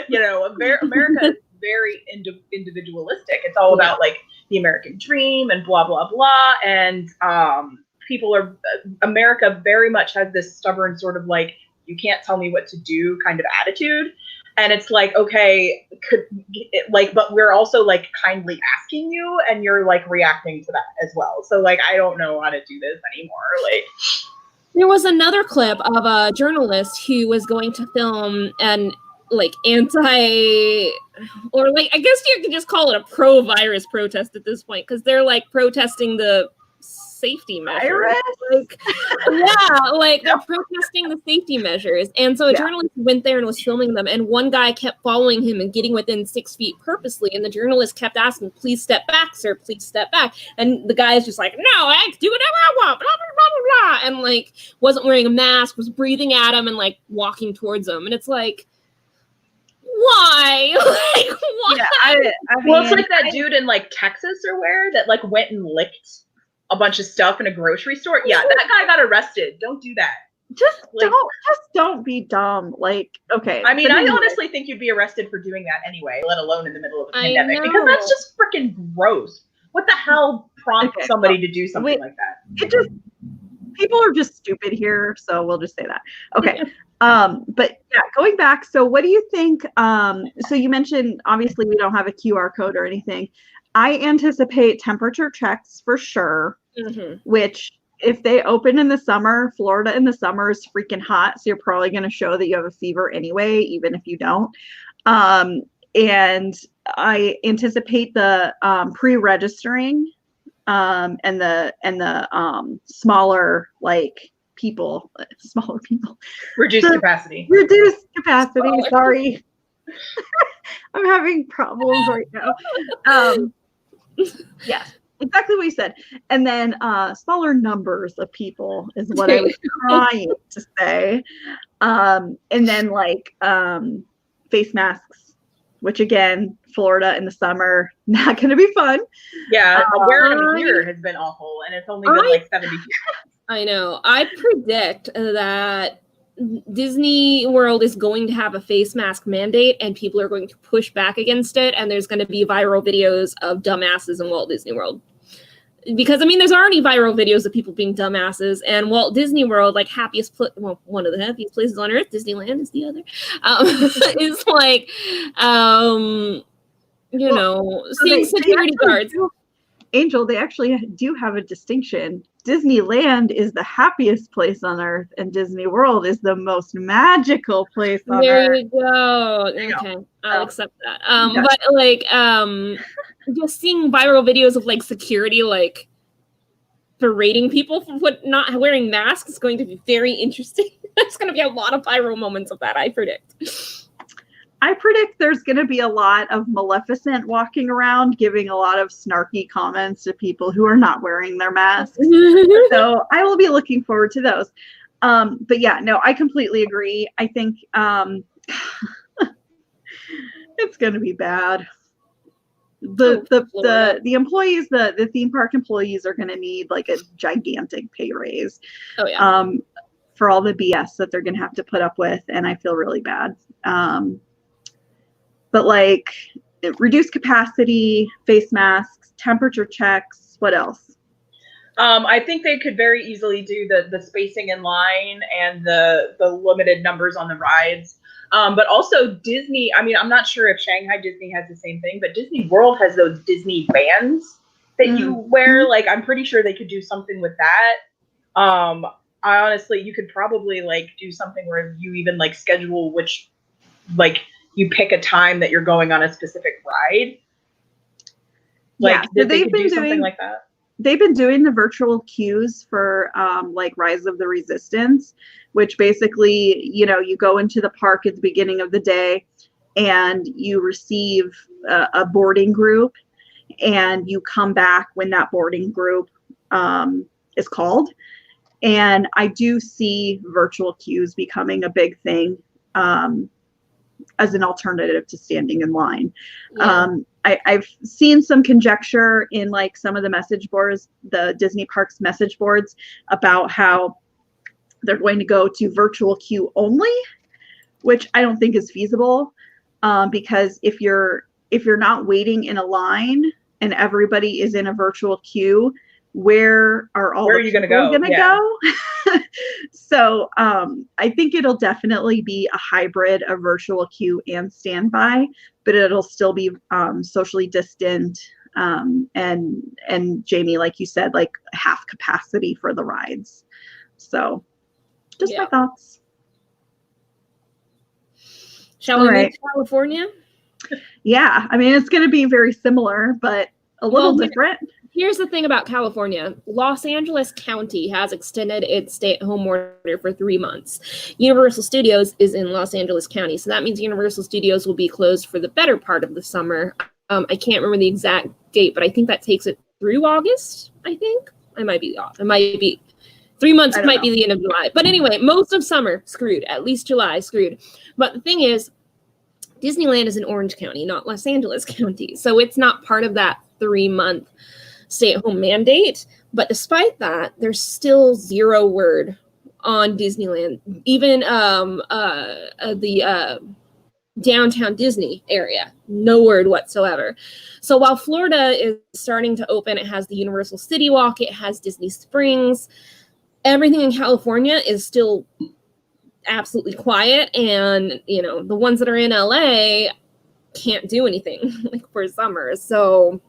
You know, America is very individualistic. It's all about like the American dream and blah blah blah. And America very much has this stubborn sort of like, you can't tell me what to do kind of attitude. And it's like, okay, but we're also like kindly asking you, and you're like reacting to that as well. So like, I don't know how to do this anymore. Like, there was another clip of a journalist who was going to film an like or like, I guess you could just call it a pro-virus protest at this point, because they're like protesting the safety measures. Like, like they're protesting the safety measures. And so a journalist went there and was filming them, and one guy kept following him and getting within 6 feet purposely, and the journalist kept asking, please step back, sir, please step back. And the guy is just like, no, I can do whatever I want, blah blah blah blah blah, and like wasn't wearing a mask, was breathing at him and like walking towards him. And it's like, why? Like, why? Yeah, I mean, well, it's like that dude in like Texas or where that like went and licked a bunch of stuff in a grocery store. Yeah, that guy got arrested. Don't do that. Just don't be dumb. Like, okay. I mean, I honestly think you'd be arrested for doing that anyway, let alone in the middle of a pandemic, because that's just freaking gross. What the hell prompts somebody to do something like that? People are just stupid here, so we'll just say that. Okay. But yeah, going back, so what do you think? So you mentioned, obviously we don't have a QR code or anything. I anticipate temperature checks for sure, which if they open in the summer, Florida in the summer is freaking hot. So you're probably going to show that you have a fever anyway, even if you don't. And I anticipate the reduced pre-registering and the smaller people. Reduced capacity. Sorry. I'm having problems right now. Yes, exactly what you said. And then smaller numbers of people is what I was trying to say. And then like face masks, which again, Florida in the summer, not going to be fun. Yeah, wearing them here has been awful, and it's only been like 70 years. I know. I predict that Disney World is going to have a face mask mandate, and people are going to push back against it, and there's going to be viral videos of dumbasses in Walt Disney World. Because, I mean, there's already viral videos of people being dumbasses, and Walt Disney World, like one of the happiest places on earth, Disneyland is the other, is like, seeing security guards. Angel, they actually do have a distinction. Disneyland is the happiest place on earth, and Disney World is the most magical place on earth. There you go. Okay, I'll accept that. But like, just seeing viral videos of like security like berating people for not wearing masks is going to be very interesting. There's going to be a lot of viral moments of that, I predict. I predict there's going to be a lot of Maleficent walking around giving a lot of snarky comments to people who are not wearing their masks. So I will be looking forward to those. But yeah, no, I completely agree. I think it's going to be bad. The employees, the theme park employees are going to need like a gigantic pay raise. Oh yeah. For all the BS that they're going to have to put up with. And I feel really bad. But like reduced capacity, face masks, temperature checks, What else? I think they could very easily do the spacing in line and the limited numbers on the rides. But also Disney, I mean, I'm not sure if Shanghai Disney has the same thing, but Disney World has those Disney bands that you wear. Like, I'm pretty sure they could do something with that. I honestly, you could probably like do something where you even like schedule which, like, you pick a time that you're going on a specific ride. Like, yeah, so they could do something like that. They've been doing the virtual queues for like Rise of the Resistance, which basically, you know, you go into the park at the beginning of the day and you receive a boarding group, and you come back when that boarding group is called. And I do see virtual queues becoming a big thing as an alternative to standing in line. Yeah. I've seen some conjecture in like some of the message boards, the Disney parks message boards, about how they're going to go to virtual queue only, which I don't think is feasible, because if you're not waiting in a line and everybody is in a virtual queue, where are all Where the are you gonna people go? gonna Yeah. go? So I think it'll definitely be a hybrid of virtual queue and standby, but it'll still be socially distant, and Jamie, like you said, like half capacity for the rides. So just my thoughts. Shall we move to California? Yeah, I mean, it's going to be very similar, but a little different. Here's the thing about California. Los Angeles County has extended its stay-at-home order for 3 months. Universal Studios is in Los Angeles County, so that means Universal Studios will be closed for the better part of the summer. I can't remember the exact date, but I think that takes it through August, I think. I might be off. It might be 3 months, might be the end of July. But anyway, most of summer, screwed. At least July, screwed. But the thing is, Disneyland is in Orange County, not Los Angeles County. So it's not part of that 3-month stay-at-home mandate. But despite that, there's still zero word on Disneyland. Even the downtown Disney area, no word whatsoever. So while Florida is starting to open, it has the Universal City Walk, it has Disney Springs. Everything in California is still absolutely quiet, and you know, the ones that are in LA can't do anything like for summer. So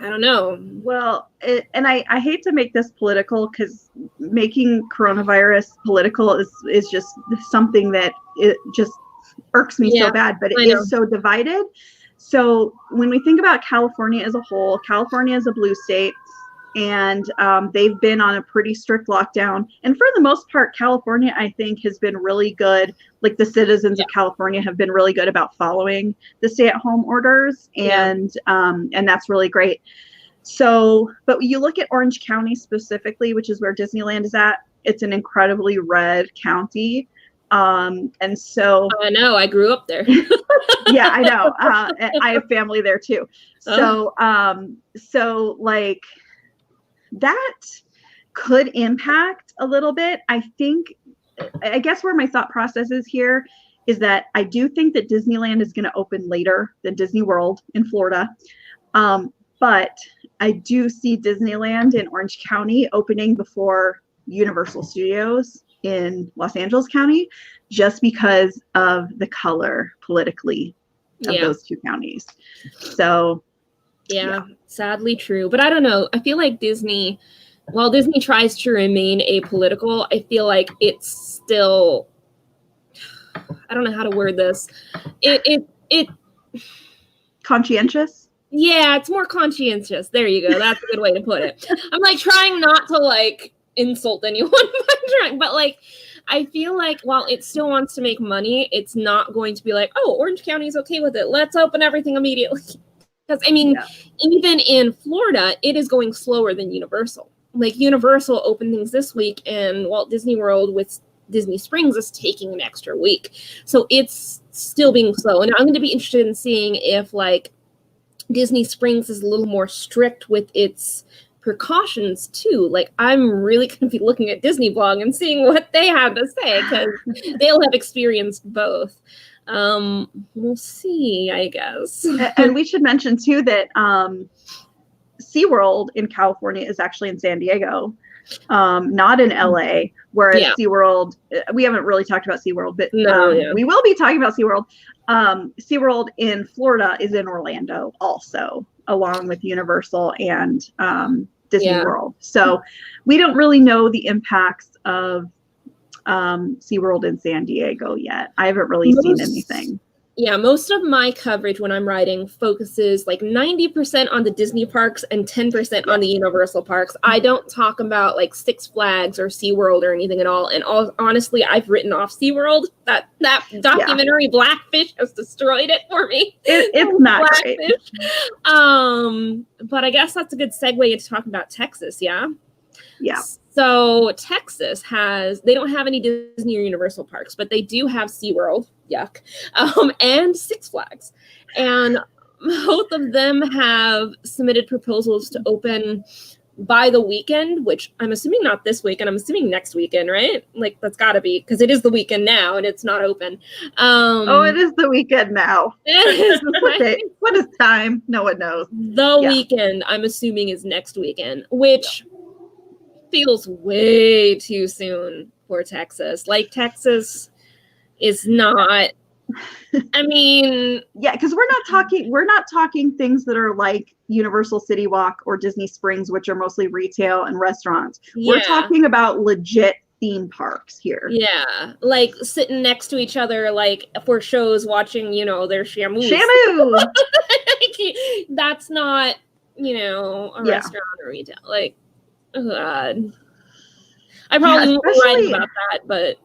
I don't know. Well, and I hate to make this political, because making coronavirus political is just something that it just irks me so bad, but it is so divided. So when we think about California as a whole, California is a blue state, and they've been on a pretty strict lockdown. And for the most part, California, I think, has been really good. Like, the citizens of California have been really good about following the stay-at-home orders, and that's really great. So, but you look at Orange County specifically, which is where Disneyland is at, it's an incredibly red county. And so I know, I grew up there. Yeah, I know. I have family there too. So, so like, that could impact a little bit. I guess where my thought process is here is that I do think that Disneyland is going to open later than Disney World in Florida. But I do see Disneyland in Orange County opening before Universal Studios in Los Angeles County, just because of the color politically of those two counties. So sadly true. But I don't know. I feel like Disney, while Disney tries to remain apolitical, I feel like it's still, I don't know how to word this. It conscientious? Yeah, it's more conscientious. There you go. That's a good way to put it. I'm like trying not to like insult anyone, but like, I feel like while it still wants to make money, it's not going to be like, oh, Orange County is okay with it, let's open everything immediately. Because I mean, even in Florida, it is going slower than Universal. Like, Universal opened things this week, and Walt Disney World with Disney Springs is taking an extra week. So it's still being slow. And I'm going to be interested in seeing if like Disney Springs is a little more strict with its precautions too. Like, I'm really going to be looking at Disney Blog and seeing what they have to say, because they'll have experienced both. We'll see, I guess. And we should mention too that SeaWorld in California is actually in San Diego, not in LA, whereas SeaWorld, we haven't really talked about SeaWorld, but we will be talking about SeaWorld. SeaWorld in Florida is in Orlando also, along with Universal and Disney World. So we don't really know the impacts of SeaWorld in San Diego yet. I haven't really seen anything. Yeah, most of my coverage when I'm writing focuses like 90% on the Disney parks and 10% on the Universal parks. I don't talk about like Six Flags or SeaWorld or anything at all. And honestly, I've written off SeaWorld. That documentary Blackfish has destroyed it for me. It's not great. But I guess that's a good segue into talking about Texas, yeah? Yeah. So Texas they don't have any Disney or Universal parks, but they do have SeaWorld, yuck, and Six Flags. And both of them have submitted proposals to open by the weekend, which I'm assuming not this weekend. I'm assuming next weekend, right? Like, that's got to be, because it is the weekend now and it's not open. It is the weekend now. What is time? No one knows. The weekend, I'm assuming, is next weekend, which... feels way too soon for Texas. Like, Texas is not, I mean, because we're not talking things that are like Universal City Walk or Disney Springs, which are mostly retail and restaurants. We're talking about legit theme parks here. Yeah, like sitting next to each other, like for shows, watching, their Shamu. That's not, a restaurant or retail. Like, oh God. I probably won't write about that, but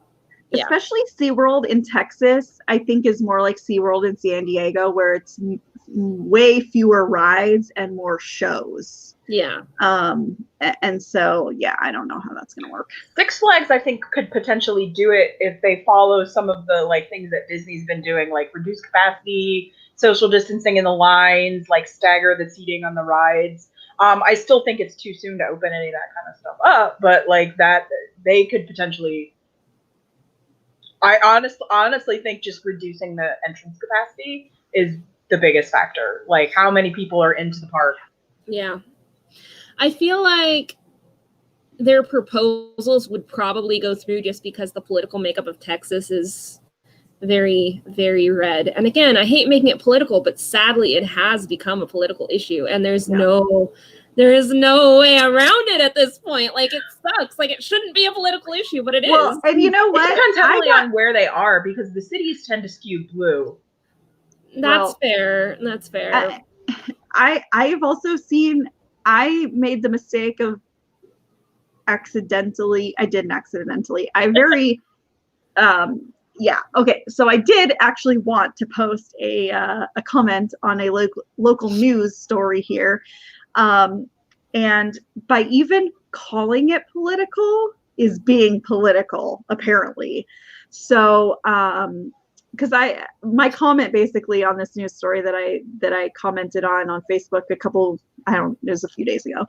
especially SeaWorld in Texas, I think is more like SeaWorld in San Diego, where it's way fewer rides and more shows. Yeah. And so, I don't know how that's going to work. Six Flags, I think, could potentially do it if they follow some of the things that Disney's been doing, like reduce capacity, social distancing in the lines, like stagger the seating on the rides. I still think it's too soon to open any of that kind of stuff up, but that they could potentially. I honestly think just reducing the entrance capacity is the biggest factor. Like, how many people are into the park? Yeah, I feel like their proposals would probably go through just because the political makeup of Texas is very, very red. And again, I hate making it political, but sadly it has become a political issue, and there is no way around it at this point. Like, it sucks. Like, it shouldn't be a political issue, but it is. And you know what? It depends heavily on where they are, because the cities tend to skew blue. That's fair. I've also seen, I made the mistake of okay. So I did actually want to post a comment on a local news story here. And by even calling it political is being political, apparently. So, because my comment basically on this news story that I commented on Facebook it was a few days ago.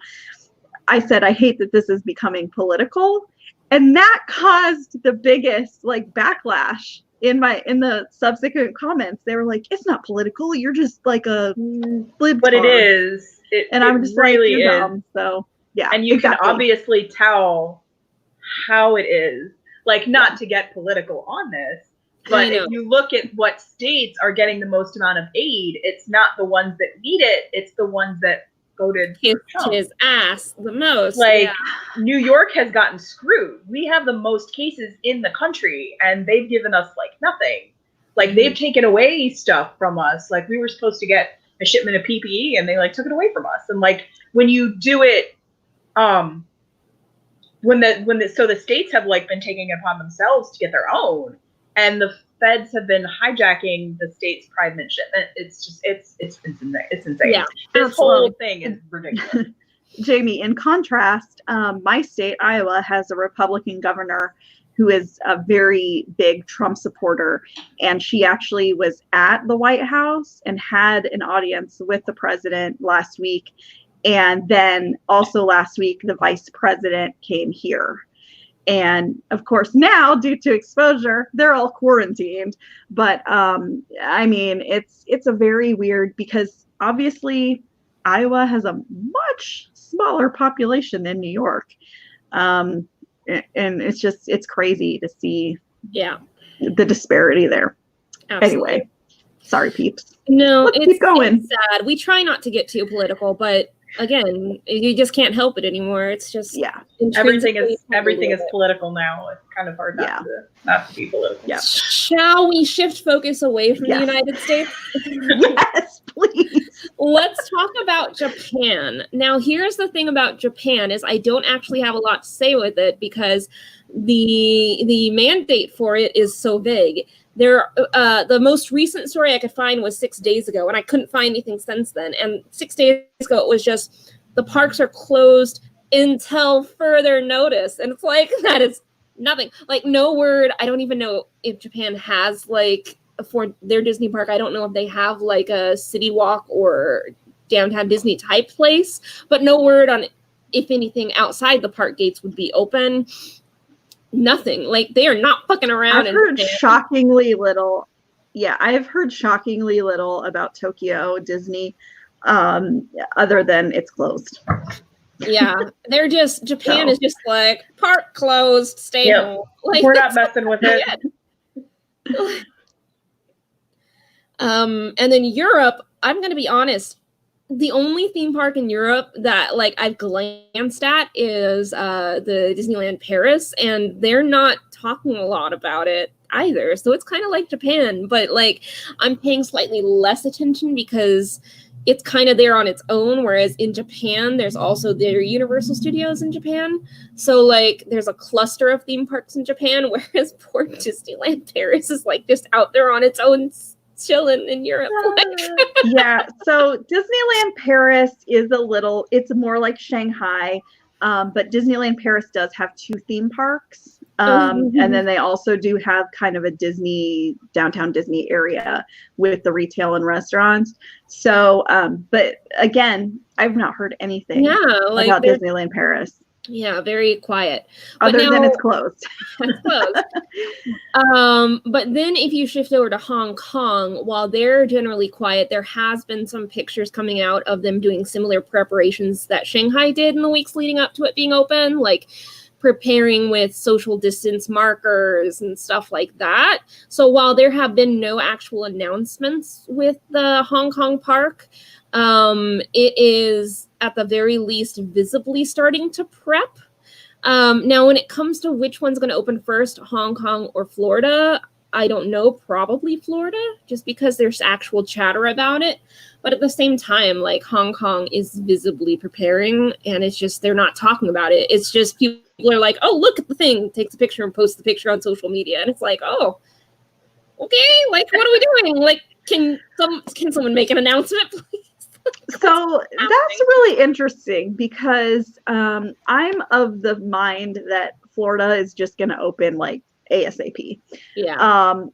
I said, I hate that this is becoming political. And that caused the biggest backlash in the subsequent comments. They were like, it's not political. You're just like a libtard. But it is. I'm just really like, you're dumb. So yeah. And you can obviously tell how it is. Like, not to get political on this, but if you look at what states are getting the most amount of aid, it's not the ones that need it. It's the ones that voted his ass the most. New York has gotten screwed. We have the most cases in the country, and they've given us nothing. They've taken away stuff from us. We were supposed to get a shipment of PPE, and they took it away from us. And when you do it, so the states have been taking it upon themselves to get their own, and the feds have been hijacking the state's private shipment. It's just, it's insane. It's insane. Yeah, this whole thing is ridiculous. Jamie, in contrast, my state, Iowa, has a Republican governor who is a very big Trump supporter. And she actually was at the White House and had an audience with the president last week. And then also last week, the vice president came here. And of course, now due to exposure, they're all quarantined. But I mean, it's a very weird, because obviously Iowa has a much smaller population than New York. And it's crazy to see the disparity there. Absolutely. Anyway, sorry, peeps. No, Let's keep going. It's sad. We try not to get too political, but again, you just can't help it anymore. It's just everything is political now. It's kind of hard not to be political. Yeah. Shall we shift focus away from the United States? Yes, please. Let's talk about Japan. Now, here's the thing about Japan is I don't actually have a lot to say with it because the mandate for it is so vague. The most recent story I could find was 6 days ago, and I couldn't find anything since then. And 6 days ago, it was just the parks are closed until further notice. And it's like, that is nothing. Like, no word. I don't even know if Japan has, like, for their Disney park, I don't know if they have, like, a city walk or downtown Disney type place, but no word on if anything outside the park gates would be open. Nothing. Like, they are not fucking around. I've heard shockingly little. Yeah, I have heard shockingly little about Tokyo Disney, other than it's closed. Yeah, they're just Japan is just like park closed, stay home. Like, we're not messing with it. And then Europe, I'm gonna be honest. The only theme park in Europe that like I've glanced at is the Disneyland Paris, and they're not talking a lot about it either. So it's kind of like Japan, but like I'm paying slightly less attention because it's kind of there on its own. Whereas in Japan, there's also their Universal Studios in Japan. So like there's a cluster of theme parks in Japan, whereas poor Disneyland Paris is like just out there on its own, chilling in Europe. Yeah, so Disneyland Paris is it's more like Shanghai, but Disneyland Paris does have 2 theme parks. And then they also do have kind of a downtown Disney area with the retail and restaurants. So, but again, I've not heard anything about Disneyland Paris. Yeah, very quiet. Other than it's closed. It's closed. But then if you shift over to Hong Kong, while they're generally quiet, there has been some pictures coming out of them doing similar preparations that Shanghai did in the weeks leading up to it being open, like preparing with social distance markers and stuff like that. So while there have been no actual announcements with the Hong Kong park, it is at the very least visibly starting to prep. Now, when it comes to which one's going to open first, Hong Kong or Florida, I don't know, probably Florida, just because there's actual chatter about it. But at the same time, like Hong Kong is visibly preparing, and it's just, they're not talking about it. It's just people are like, oh, look at the thing, takes a picture and posts the picture on social media. And it's like, oh, okay, like, what are we doing? Like, can someone make an announcement, please? So that's really interesting because I'm of the mind that Florida is just going to open like ASAP. Yeah.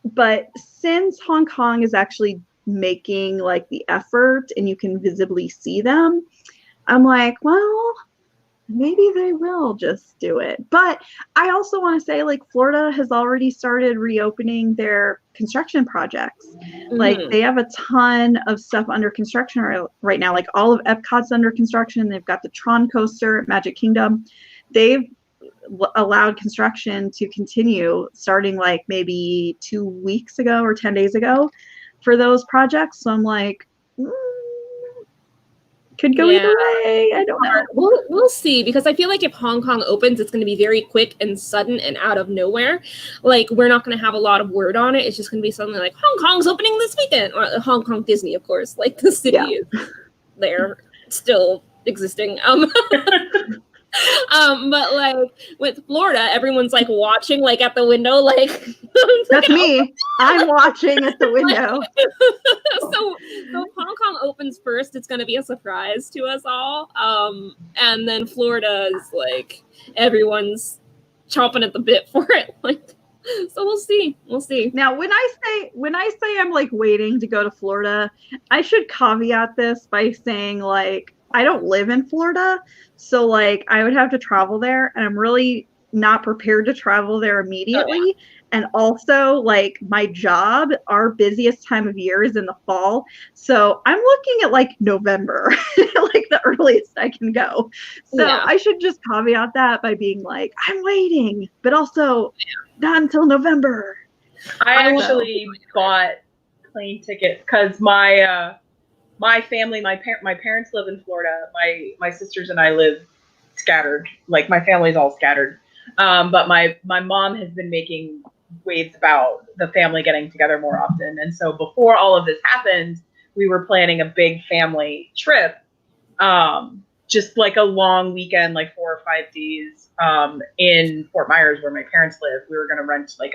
But since Hong Kong is actually making like the effort and you can visibly see them, I'm like, well, maybe they will just do it. But I also want to say, like, Florida has already started reopening their construction projects. Like, they have a ton of stuff under construction right now. Like, all of Epcot's under construction. They've got the Tron coaster at Magic Kingdom. They've allowed construction to continue starting like maybe 2 weeks ago or 10 days ago for those projects. So I'm like, could go either way. I don't know. We'll see, because I feel like if Hong Kong opens, it's going to be very quick and sudden and out of nowhere. Like, we're not going to have a lot of word on it. It's just going to be something like Hong Kong's opening this weekend, or Hong Kong Disney, of course. Like, the city is there, still existing. But like with Florida, everyone's like watching like at the window, like that's me. I'm watching at the window. So if Hong Kong opens first, it's gonna be a surprise to us all. And then Florida is like everyone's chomping at the bit for it. Like, so we'll see. Now, when I say I'm like waiting to go to Florida, I should caveat this by saying like I don't live in Florida, so like I would have to travel there, and I'm really not prepared to travel there immediately. And also, like, my job, our busiest time of year is in the fall. So I'm looking at like November, like the earliest I can go. So Yeah. I should just caveat that by being like, I'm waiting, but also not until November. I actually bought plane tickets because my family, my parents live in Florida. My sisters and I live scattered. Like my family's all scattered. But my mom has been making waves about the family getting together more often. And so before all of this happened, we were planning a big family trip. Just like a long weekend, like 4 or 5 days, in Fort Myers where my parents live. We were going to rent like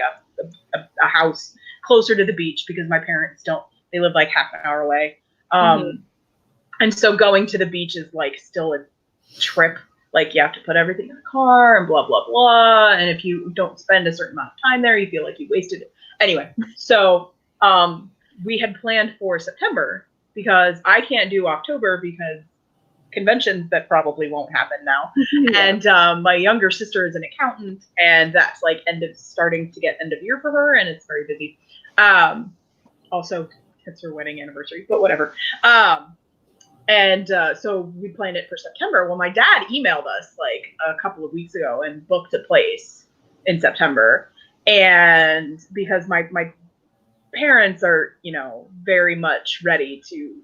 a house closer to the beach because my parents they live like half an hour away. And so going to the beach is like still a trip. Like you have to put everything in the car and blah, blah, blah. And if you don't spend a certain amount of time there, you feel like you wasted it. Anyway, so we had planned for September because I can't do October because conventions that probably won't happen now. And my younger sister is an accountant, and that's like starting to get end of year for her, and it's very busy. Also, it's her wedding anniversary, but whatever. So we planned it for September. Well, my dad emailed us like a couple of weeks ago and booked a place in September. And because my parents are, very much ready to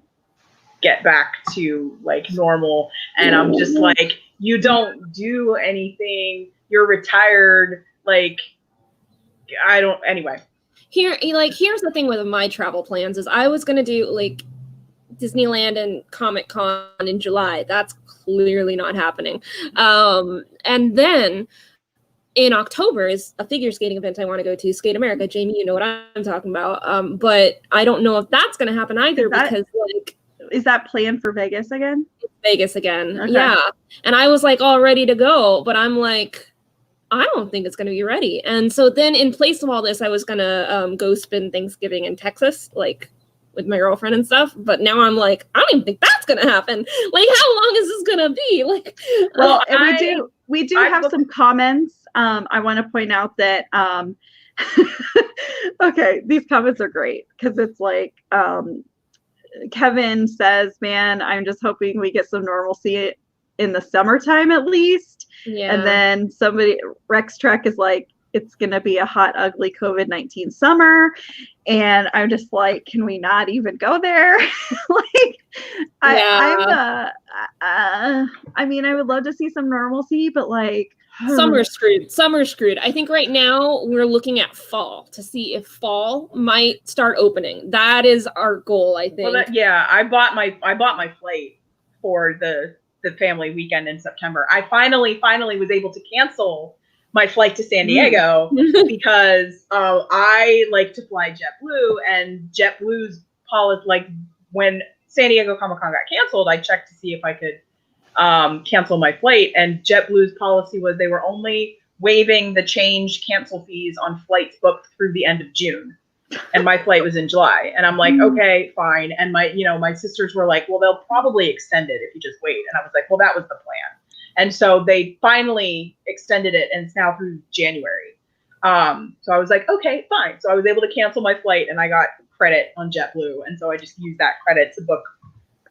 get back to like normal. And I'm just like, you don't do anything. You're retired. Like, anyway. Here's the thing with my travel plans is I was going to do like Disneyland and Comic-Con in July. That's clearly not happening. And then in October is a figure skating event I want to go to, Skate America. Jamie, you know what I'm talking about. But I don't know if that's going to happen either because like, is that planned for Vegas again? Vegas again. Okay. Yeah. And I was like all ready to go, but I'm like, I don't think it's going to be ready. And so then in place of all this, I was going to go spend Thanksgiving in Texas, like with my girlfriend and stuff. But now I'm like, I don't even think that's going to happen. Like, how long is this going to be? Like, well, we do have some comments. I want to point out that, okay, these comments are great because it's like, Kevin says, man, I'm just hoping we get some normalcy in the summertime at least. Yeah. And then Rex Trek is like, it's going to be a hot, ugly COVID-19 summer. And I'm just like, can we not even go there? Like, I mean, I would love to see some normalcy, but like, Summer's screwed. I think right now we're looking at fall to see if fall might start opening. That is our goal, I think. Well, I bought my flight for the family weekend in September. I finally was able to cancel my flight to San Diego because I like to fly JetBlue, and JetBlue's policy, like when San Diego Comic-Con got canceled, I checked to see if I could cancel my flight, and JetBlue's policy was they were only waiving the change cancel fees on flights booked through the end of June, and my flight was in July, and I'm like, okay, fine. And my sisters were like, well, they'll probably extend it if you just wait, and I was like, well, that was the plan. And so they finally extended it, and it's now through January. So I was like, okay, fine. So I was able to cancel my flight, and I got credit on JetBlue, and so I just used that credit to book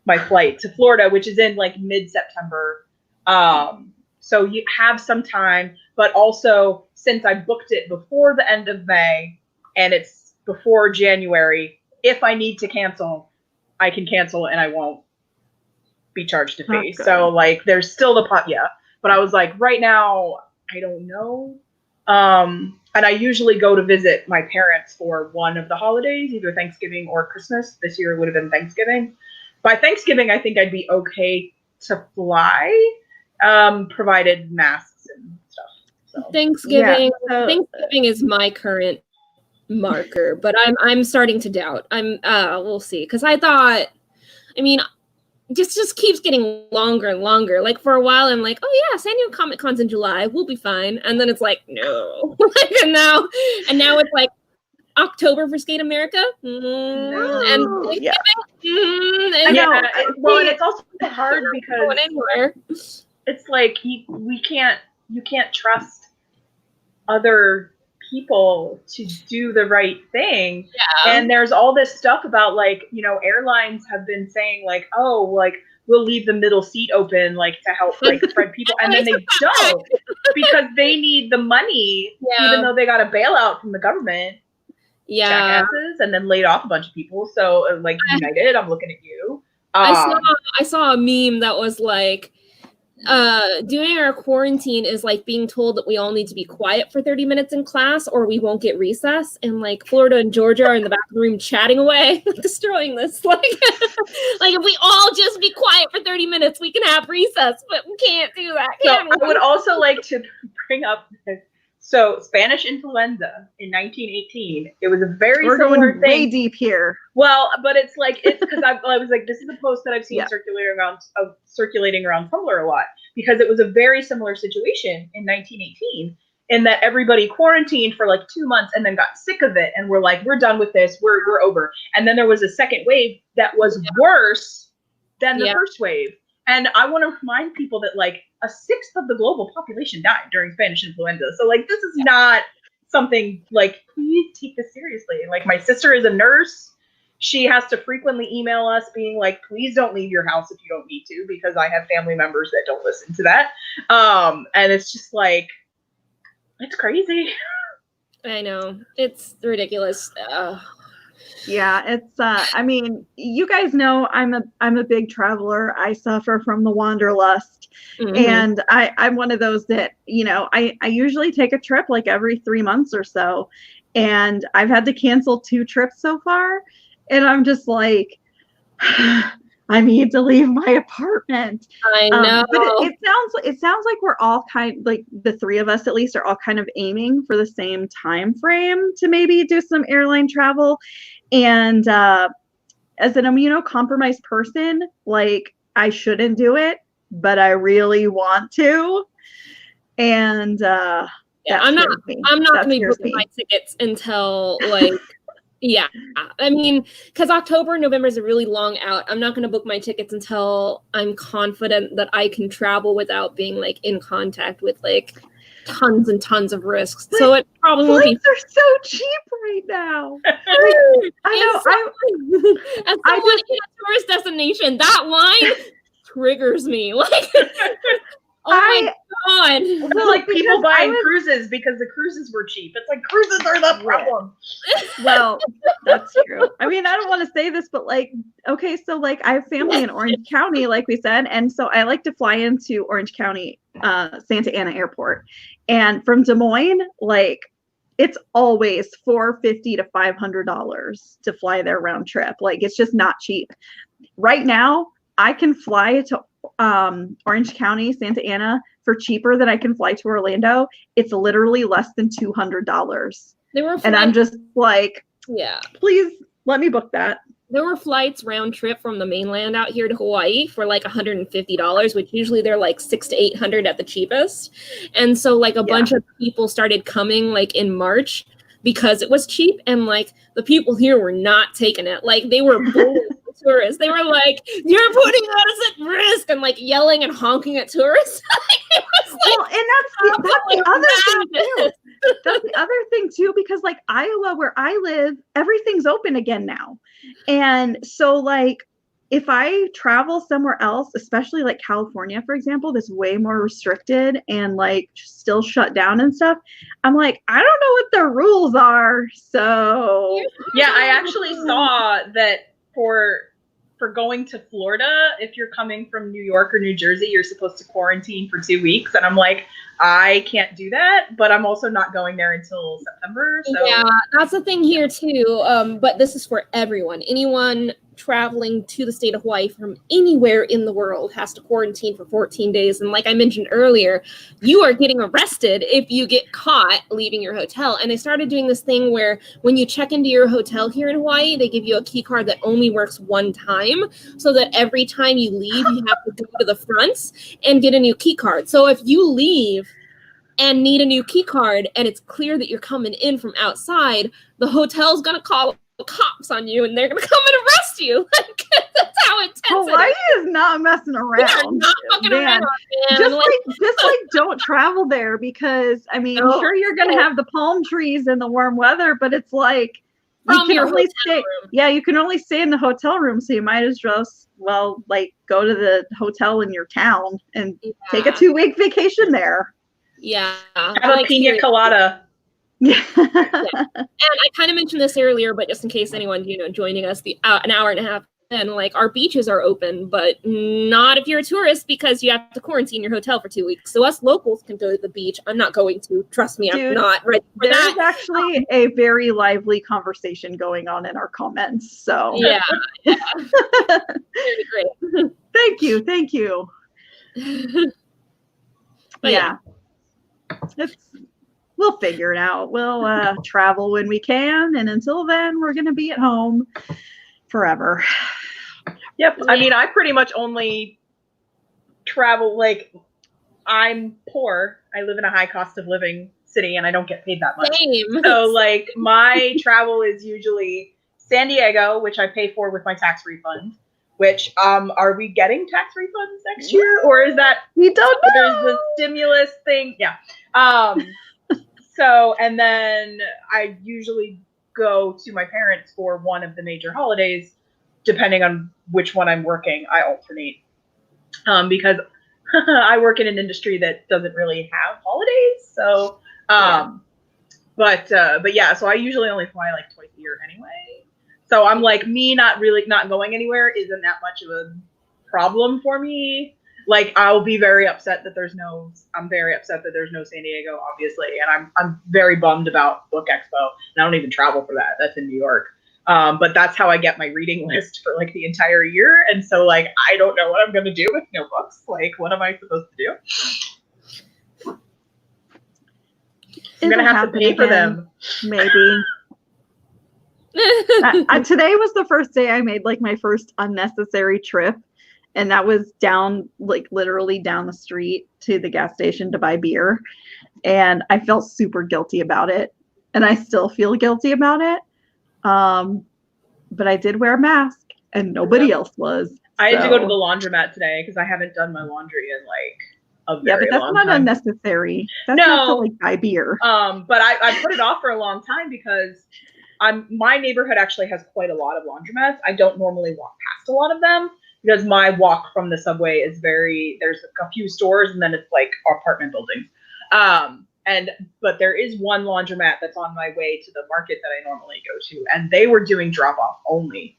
my flight to Florida, which is in like mid-September. So you have some time, but also since I booked it before the end of May and it's before January, if I need to cancel, I can cancel and I won't be charged a fee. So like there's still the pot. Yeah. But I was like, right now, I don't know. And I usually go to visit my parents for one of the holidays, either Thanksgiving or Christmas. This year it would have been Thanksgiving. By Thanksgiving, I think I'd be okay to fly, provided masks and stuff. So. Thanksgiving is my current marker, but I'm starting to doubt. We'll see, because I thought, I mean, just keeps getting longer and longer. Like for a while, I'm like, oh yeah, San Diego Comic-Con's in July, we'll be fine, and then it's like, no, and now it's like October for Skate America, and yeah. And it's also hard because it's like you can't trust other people to do the right thing. Yeah. And there's all this stuff about like, you know, airlines have been saying like, oh, like we'll leave the middle seat open like to help like spread people, and then they don't because they need the money, even though they got a bailout from the government. Jackasses, and then laid off a bunch of people. So like United, I'm looking at you. I saw a meme that was like, doing our quarantine is like being told that we all need to be quiet for 30 minutes in class or we won't get recess. And like Florida and Georgia are in the back of the room chatting away, destroying this. Like, like if we all just be quiet for 30 minutes, we can have recess, but we can't do that. So I would also like to bring up this. So Spanish influenza in 1918, it was a very similar thing. Way deep here. Well, but it's because I was like, this is a post that I've seen circulating around Tumblr a lot, because it was a very similar situation in 1918 in that everybody quarantined for like 2 months and then got sick of it and we're like, we're done with this, we're over. And then there was a second wave that was worse than the first wave. And I want to remind people that like a sixth of the global population died during Spanish influenza. So like, this is not something like, please take this seriously. Like my sister is a nurse. She has to frequently email us being like, please don't leave your house if you don't need to, because I have family members that don't listen to that. And it's just like, it's crazy. I know. It's ridiculous. Yeah, it's I mean, you guys know I'm a big traveler. I suffer from the wanderlust. And I'm one of those that, you know, I usually take a trip like every 3 months or so. And I've had to cancel 2 trips so far. And I'm just like, I need to leave my apartment. I know. But it sounds like we're all like the 3 of us at least are all kind of aiming for the same time frame to maybe do some airline travel. And as an immunocompromised person, like I shouldn't do it, but I really want to. And I'm not going to be booking my tickets until like, yeah, I mean, because October and November is a really long out. I'm not going to book my tickets until I'm confident that I can travel without being like in contact with like tons and tons of risks. But so it probably won't be. Flights are so cheap right now. I know. As someone in a tourist destination, that line triggers me. Like, oh my God. It's like people buying cruises because the cruises were cheap. It's like cruises are the problem. Well, that's true. I mean, I don't want to say this, but like, okay, so like I have family in Orange County, like we said. And so I like to fly into Orange County, Santa Ana Airport. And from Des Moines, like it's always $450 to $500 to fly their round trip. Like it's just not cheap. Right now, I can fly to Orange County, Santa Ana for cheaper than I can fly to Orlando. It's literally less than $200. And I'm just like, please let me book that. There were flights round trip from the mainland out here to Hawaii for like $150, which usually they're like $600 to $800 at the cheapest. And so like a bunch of people started coming like in March because it was cheap, and like the people here were not taking it. Like they were bullying tourists. They were like, "You're putting us at risk," and like yelling and honking at tourists. It was like, well, and that's the other thing too. That's the other thing too, because like Iowa, where I live, everything's open again now. And so like if I travel somewhere else, especially like California, for example, that's way more restricted and like still shut down and stuff, I'm like, I don't know what the rules are. So yeah, I actually saw that for going to Florida, if you're coming from New York or New Jersey, you're supposed to quarantine for 2 weeks. And I'm like, I can't do that, but I'm also not going there until September. So yeah, that's the thing here too. But this is for everyone. Anyone traveling to the state of Hawaii from anywhere in the world has to quarantine for 14 days. And like I mentioned earlier, you are getting arrested if you get caught leaving your hotel. And they started doing this thing where when you check into your hotel here in Hawaii, they give you a key card that only works one time, so that every time you leave, you have to go to the front and get a new key card. So if you leave and need a new key card and it's clear that you're coming in from outside, the hotel's going to call cops on you and they're going to come and arrest you. Like, that's how intense Hawaii is not messing around. Not fucking man. around, man. Just like don't travel there, because I mean, sure, you're gonna have the palm trees and the warm weather, but it's like you can only stay. Yeah, you can only stay in the hotel room, so you might as well like go to the hotel in your town and take a 2-week vacation there. Yeah, have a pina colada. Yeah. And I kind of mentioned this earlier, but just in case anyone joining us an hour and a half in, like, our beaches are open, but not if you're a tourist, because you have to quarantine your hotel for 2 weeks. So us locals can go to the beach. I'm not going to. Trust me, I'm not ready for that. There's actually a very lively conversation going on in our comments. So yeah. Very great. Thank you. But yeah. We'll figure it out. We'll travel when we can, and until then, we're gonna be at home forever. Yep. I mean, I pretty much only travel, like, I'm poor. I live in a high cost of living city, and I don't get paid that much. Same. So, like, my travel is usually San Diego, which I pay for with my tax refund. Which, are we getting tax refunds next year? Or is that... We don't know. There's the stimulus thing. Yeah. So, and then I usually go to my parents for one of the major holidays, depending on which one I'm working. I alternate, because I work in an industry that doesn't really have holidays. So, but yeah, so I usually only fly like twice a year anyway. So I'm like, me not going anywhere isn't that much of a problem for me. Like, I'll be very upset that I'm very upset that there's no San Diego, obviously. And I'm very bummed about Book Expo. And I don't even travel for that. That's in New York. But that's how I get my reading list for like the entire year. And so, like, I don't know what I'm going to do with no books. Like, what am I supposed to do? I'm going to have to pay for them. Maybe. Today was the first day I made like my first unnecessary trip. And that was literally down the street to the gas station to buy beer. And I felt super guilty about it. And I still feel guilty about it. But I did wear a mask and nobody else was. I had to go to the laundromat today because I haven't done my laundry in like a very long time. Yeah, but that's not unnecessary. That's not to like buy beer. But I put it off for a long time because my neighborhood actually has quite a lot of laundromats. I don't normally walk past a lot of them, because my walk from the subway is there's a few stores and then it's like apartment buildings. But there is one laundromat that's on my way to the market that I normally go to, and they were doing drop off only,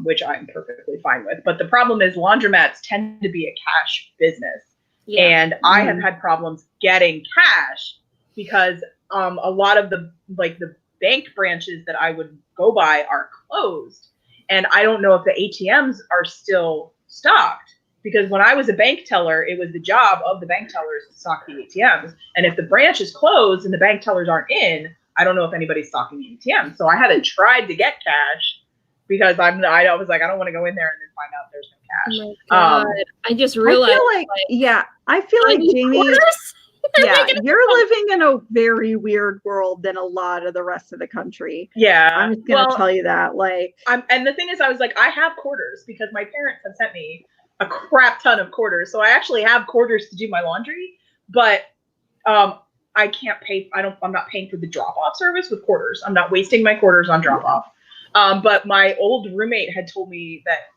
which I'm perfectly fine with. But the problem is laundromats tend to be a cash business. Yeah. And I have had problems getting cash because a lot of the bank branches that I would go by are closed. And I don't know if the ATMs are still stocked, because when I was a bank teller, it was the job of the bank tellers to stock the ATMs. And if the branch is closed and the bank tellers aren't in, I don't know if anybody's stocking the ATM. So I haven't tried to get cash because I was like, I don't want to go in there and then find out there's no cash. Oh my God. I just realized. I feel like Jamie. Yeah, you're living in a very weird world than a lot of the rest of the country. Yeah, I'm just gonna tell you that. And the thing is, I was like, I have quarters because my parents have sent me a crap ton of quarters, so I actually have quarters to do my laundry. But I can't pay. I'm not paying for the drop-off service with quarters. I'm not wasting my quarters on drop-off. But my old roommate had told me that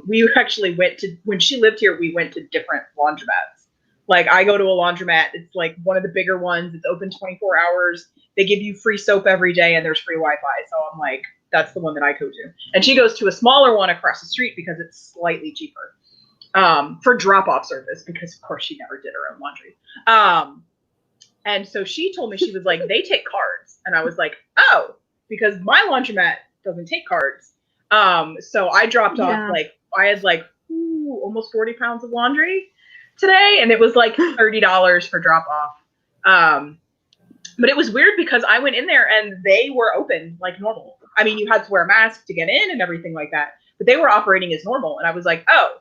we actually when she lived here, we went to different laundromats. Like, I go to a laundromat. It's like one of the bigger ones. It's open 24 hours. They give you free soap every day, and there's free Wi-Fi. So I'm like, that's the one that I go to. And she goes to a smaller one across the street because it's slightly cheaper for drop-off service, because, of course, she never did her own laundry. And so she told me, she was like, they take cards. And I was like, oh, because my laundromat doesn't take cards. So I dropped off, I had almost 40 pounds of laundry today, and it was like $30 for drop off. But it was weird because I went in there and they were open like normal. I mean, you had to wear a mask to get in and everything like that, but they were operating as normal. And I was like, oh,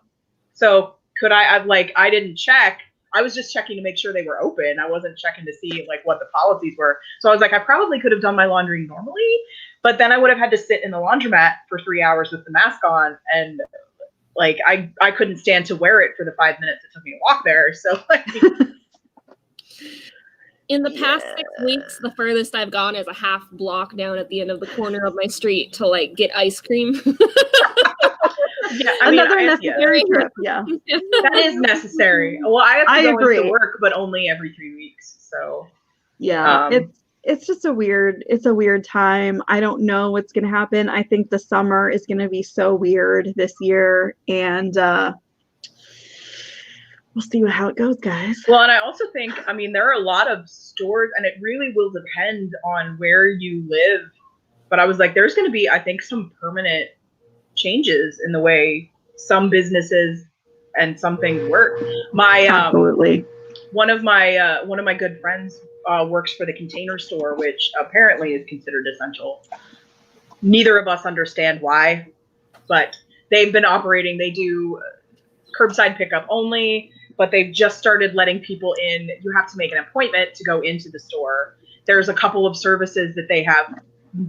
so could I didn't check. I was just checking to make sure they were open. I wasn't checking to see like what the policies were. So I was like, I probably could have done my laundry normally, but then I would have had to sit in the laundromat for 3 hours with the mask on, and Like I couldn't stand to wear it for the 5 minutes it took me to walk there. So like, in the past 6 weeks, the furthest I've gone is a half block down at the end of the corner of my street to like get ice cream. yeah, I mean, Another necessary trip. Yeah, that is necessary. Well, I have to go agree. into work, but only every 3 weeks. So yeah, it's just a weird time. I don't know what's going to happen. I think the summer is going to be so weird this year, and we'll see how it goes, guys. Well, and I also think, I mean, there are a lot of stores, and it really will depend on where you live. But I was like, there's going to be, I think, some permanent changes in the way some businesses and some things work. Absolutely. One of my good friends works for the Container Store, which apparently is considered essential. Neither of us understand why, but they've been operating. They do curbside pickup only, but they've just started letting people in. You have to make an appointment to go into the store. There's a couple of services that they have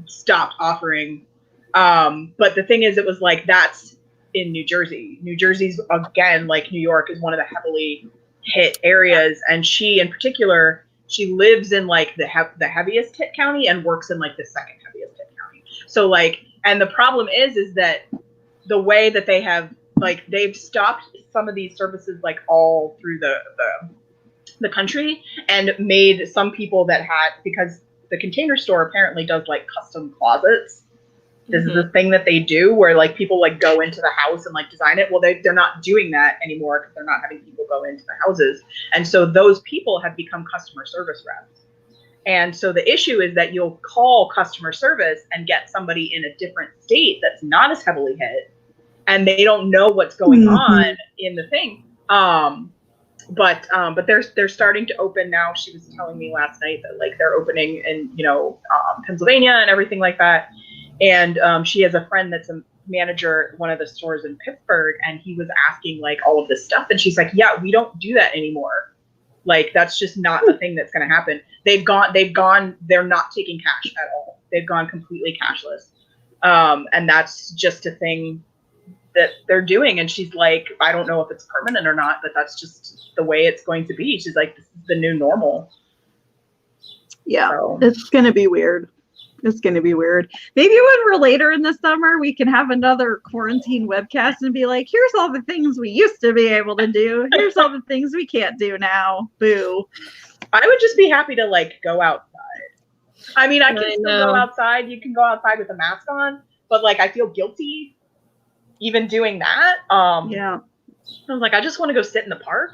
stopped offering. But the thing is, it was like, that's in New Jersey. New Jersey's, again, like New York, is one of the heavily hit areas. And she, in particular, she lives in like the heaviest hit county and works in like the second heaviest hit county. So like, and the problem is that the way that they have, like, they've stopped some of these services like all through the country, and made some people that had, because the Container Store apparently does like custom closets. This is the thing that they do, where like people like go into the house and like design it. Well, they're not doing that anymore because they're not having people go into the houses. And so those people have become customer service reps. And so the issue is that you'll call customer service and get somebody in a different state that's not as heavily hit, and they don't know what's going on in the thing. But they're starting to open now. She was telling me last night that like they're opening in, Pennsylvania and everything like that. And she has a friend that's a manager at one of the stores in Pittsburgh, and he was asking like all of this stuff, and she's like, yeah, we don't do that anymore. Like, that's just not a thing that's going to happen. They're not taking cash at all. They've gone completely cashless. And that's just a thing that they're doing. And she's like, I don't know if it's permanent or not, but that's just the way it's going to be. She's like, this is the new normal. Yeah, so it's going to be weird. It's going to be weird. Maybe when we're later in the summer, we can have another quarantine webcast and be like, here's all the things we used to be able to do. Here's all the things we can't do now. Boo. I would just be happy to like go outside. I mean, I can still go outside. You can go outside with a mask on, but like, I feel guilty even doing that. Yeah. I was like, I just want to go sit in the park.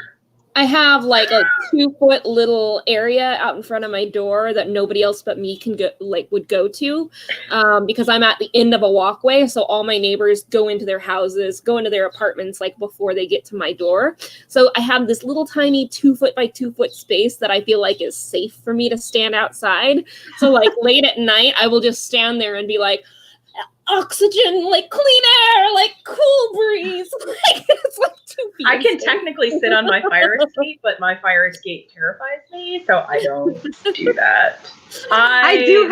I have like a 2-foot little area out in front of my door that nobody else but me would go to, because I'm at the end of a walkway. So all my neighbors go into their houses, go into their apartments like before they get to my door. So I have this little tiny 2-foot by 2-foot space that I feel like is safe for me to stand outside. So like late at night, I will just stand there and be like, oxygen, like clean air, like cool breeze. Like, it's like 2 feet. I can technically sit on my fire escape, but my fire escape terrifies me, so I don't do that. I do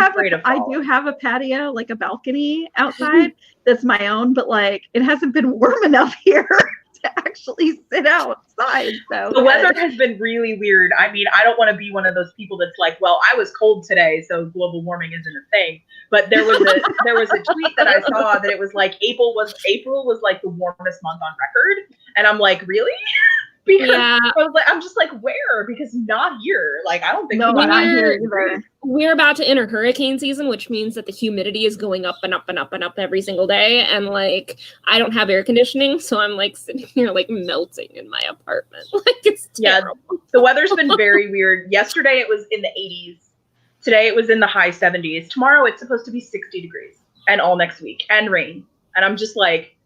have a patio, like a balcony outside that's my own, but like it hasn't been warm enough here to actually sit outside. So the weather has been really weird. I mean, I don't want to be one of those people that's like, well, I was cold today, so global warming isn't a thing. But there was a tweet that I saw that it was like April was like the warmest month on record, and I'm like, really? Because I'm just like, where? Because not here. Like, I don't think not here either. We're about to enter hurricane season, which means that the humidity is going up and up and up and up every single day. And like, I don't have air conditioning, so I'm like sitting here like melting in my apartment. Like, it's terrible. Yeah, the weather's been very weird. Yesterday it was in the 80s. Today it was in the high 70s. Tomorrow it's supposed to be 60 degrees, and all next week, and rain. And I'm just like,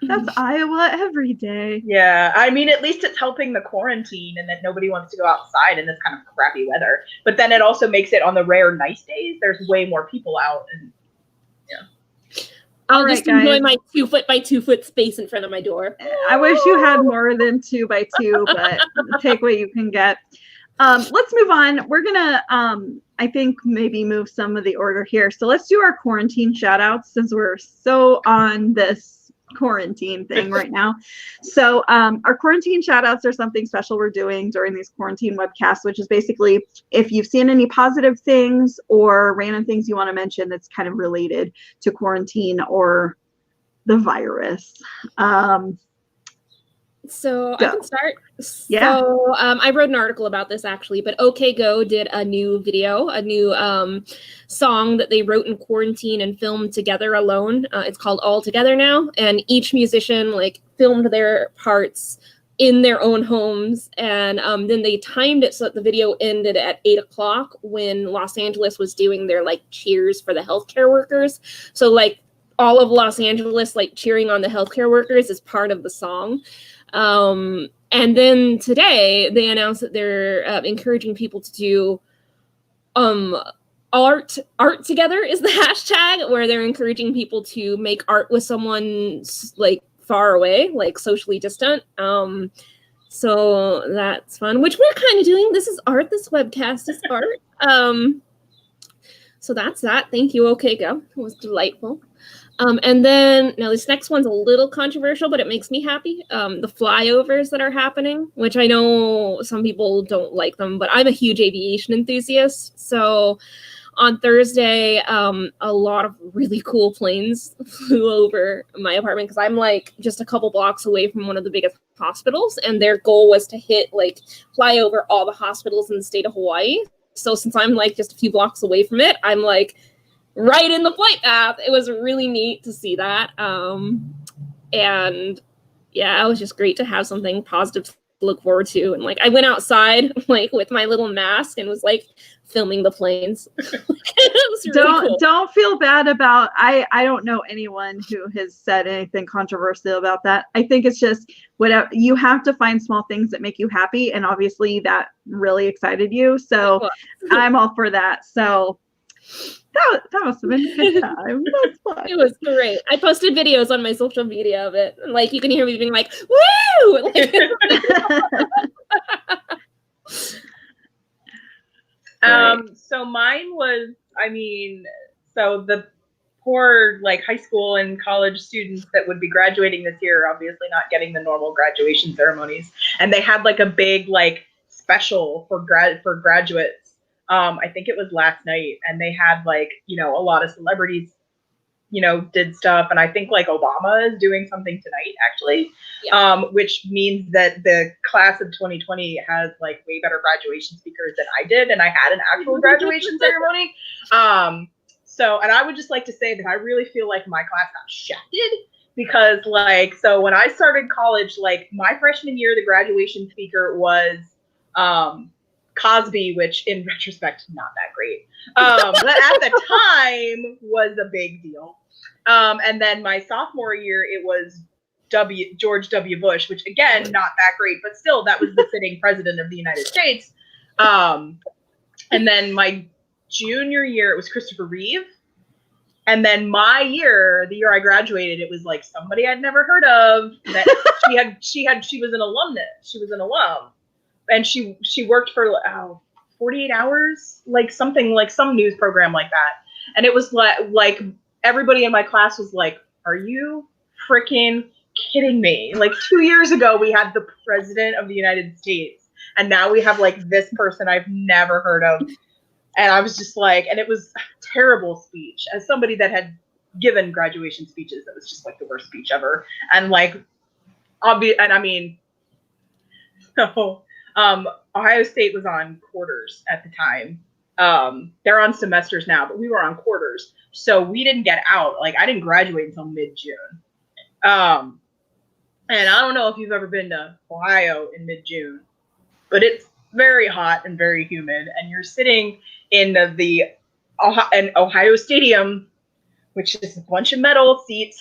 that's Iowa every day. Yeah, I mean, at least it's helping the quarantine and that nobody wants to go outside in this kind of crappy weather. But then it also makes it, on the rare nice days, there's way more people out. And yeah, I'll just enjoy my 2-foot by 2-foot space in front of my door. I wish you had more than 2 by 2, but take what you can get. Let's move on. We're gonna, I think, maybe move some of the order here. So let's do our quarantine shout outs, since we're so on this quarantine thing right now. So our quarantine shout outs are something special we're doing during these quarantine webcasts, which is basically if you've seen any positive things or random things you want to mention that's kind of related to quarantine or the virus. So I can start. Yeah. So I wrote an article about this actually, but OK Go did a new video, a new song that they wrote in quarantine and filmed together alone. It's called All Together Now, and each musician like filmed their parts in their own homes, and then they timed it so that the video ended at 8:00 when Los Angeles was doing their like cheers for the healthcare workers. So like all of Los Angeles like cheering on the healthcare workers is part of the song. And then today they announced that they're encouraging people to do art together is the hashtag, where they're encouraging people to make art with someone like far away, like socially distant. So that's fun, which we're kind of doing. This is art. This webcast is art. So that's that. Thank you, OK Go. It was delightful. And then now this next one's a little controversial, but it makes me happy. The flyovers that are happening, which I know some people don't like them, but I'm a huge aviation enthusiast. So on Thursday, a lot of really cool planes flew over my apartment because I'm like just a couple blocks away from one of the biggest hospitals, and their goal was to fly over all the hospitals in the state of Hawaii. So since I'm like just a few blocks away from it, I'm like right in the flight path. It was really neat to see that. And yeah, it was just great to have something positive to look forward to. And like I went outside like with my little mask and was like filming the planes. It was really cool. Don't feel bad about I don't know anyone who has said anything controversial about that. I think it's just whatever, you have to find small things that make you happy, and obviously that really excited you. So I'm all for that. So that must have been a good time. That's fun. It was great. I posted videos on my social media of it. And like you can hear me being like, woo! Like, so mine was, so the poor like high school and college students that would be graduating this year are obviously not getting the normal graduation ceremonies. And they had like a big like special for graduates. I think it was last night, and they had like, a lot of celebrities, did stuff. And I think like Obama is doing something tonight actually, which means that the class of 2020 has like way better graduation speakers than I did. And I had an actual graduation ceremony. So, and I would just like to say that I really feel like my class got shafted because like, so when I started college, like my freshman year, the graduation speaker was, Cosby, which in retrospect, not that great. But at the time was a big deal. And then my sophomore year, it was George W. Bush, which again, not that great, but still that was the sitting president of the United States. And then my junior year, it was Christopher Reeve. And then my year, the year I graduated, it was like somebody I'd never heard of that she was an alumnus. She was an alum. And she worked for 48 hours, like something like some news program like that. And it was like everybody in my class was like, are you freaking kidding me? Like 2 years ago, we had the president of the United States. And now we have like this person I've never heard of. And I was just like, and it was a terrible speech. As somebody that had given graduation speeches, that was just like the worst speech ever. And like, Ohio State was on quarters at the time. They're on semesters now, but we were on quarters. So we didn't get out. Like I didn't graduate until mid-June. And I don't know if you've ever been to Ohio in mid-June, but it's very hot and very humid. And you're sitting in the Ohio Stadium, which is a bunch of metal seats.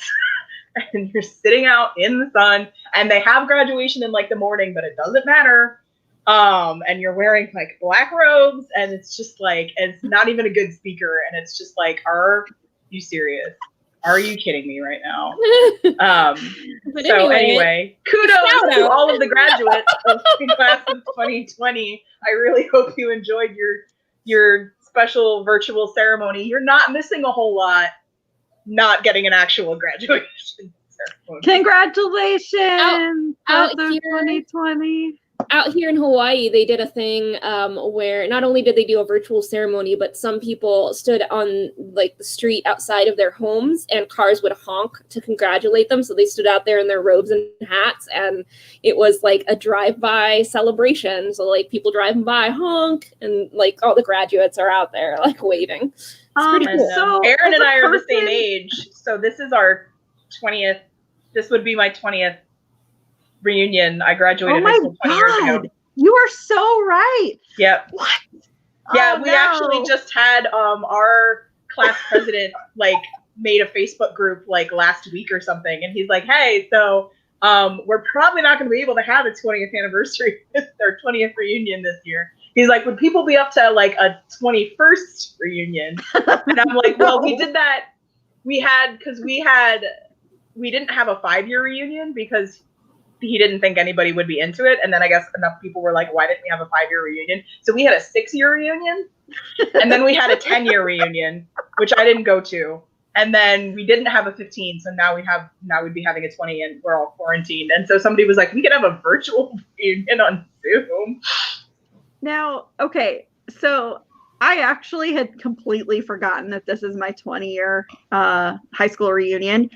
And you're sitting out in the sun, and they have graduation in like the morning, but it doesn't matter. And you're wearing like black robes, and it's just like, it's not even a good speaker. And it's just like, are you serious? Are you kidding me right now? So anyway, kudos to all of the graduates of the class of 2020. I really hope you enjoyed your special virtual ceremony. You're not missing a whole lot, not getting an actual graduation. Congratulations! Out Class of here. 2020. Out here in Hawaii, they did a thing where not only did they do a virtual ceremony, but some people stood on like the street outside of their homes, and cars would honk to congratulate them. So they stood out there in their robes and hats, and it was like a drive-by celebration. So like people driving by honk, and like all the graduates are out there like waving. It's pretty cool. So Aaron and I are the same age, so this is our 20th. This would be my 20th reunion. I graduated high school 20 years ago. You are so right. Yep. What? Yeah, we actually just had our class president like made a Facebook group like last week or something, and he's like, "Hey, so we're probably not going to be able to have a 20th anniversary or 20th reunion this year." He's like, "Would people be up to like a 21st reunion?" And I'm like, "Well, we did that. We didn't have a 5-year reunion because he didn't think anybody would be into it. And then I guess enough people were like, why didn't we have a 5-year reunion? So we had a 6-year reunion. And then we had a 10-year reunion, which I didn't go to. And then we didn't have a 15. So now we'd be having a 20 and we're all quarantined. And so somebody was like, we could have a virtual reunion on Zoom. Now, okay. So I actually had completely forgotten that this is my 20-year high school reunion.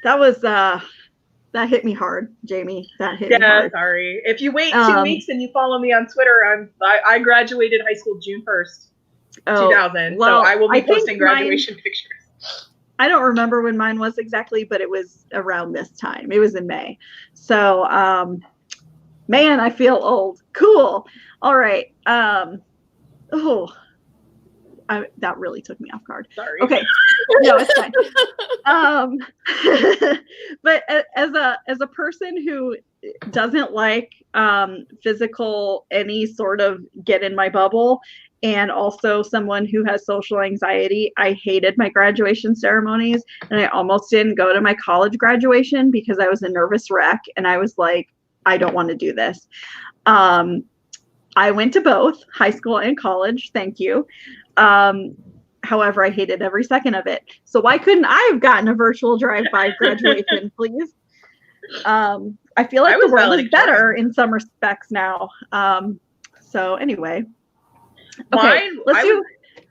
That was that hit me hard, Jamie. That hit me hard. Yeah, sorry. If you wait 2 weeks and you follow me on Twitter, I graduated high school June 1st, 2000. Well, so I will be posting graduation pictures. I don't remember when mine was exactly, but it was around this time. It was in May. So, man, I feel old. Cool. All right. That really took me off guard. Sorry. Okay. No, it's fine. But as a person who doesn't like physical, any sort of get in my bubble, and also someone who has social anxiety, I hated my graduation ceremonies, and I almost didn't go to my college graduation because I was a nervous wreck, and I was like, I don't want to do this. I went to both high school and college. Thank you. However, I hated every second of it. So why couldn't I have gotten a virtual drive-by graduation, please? I feel like the world is better in some respects now. So anyway. Okay,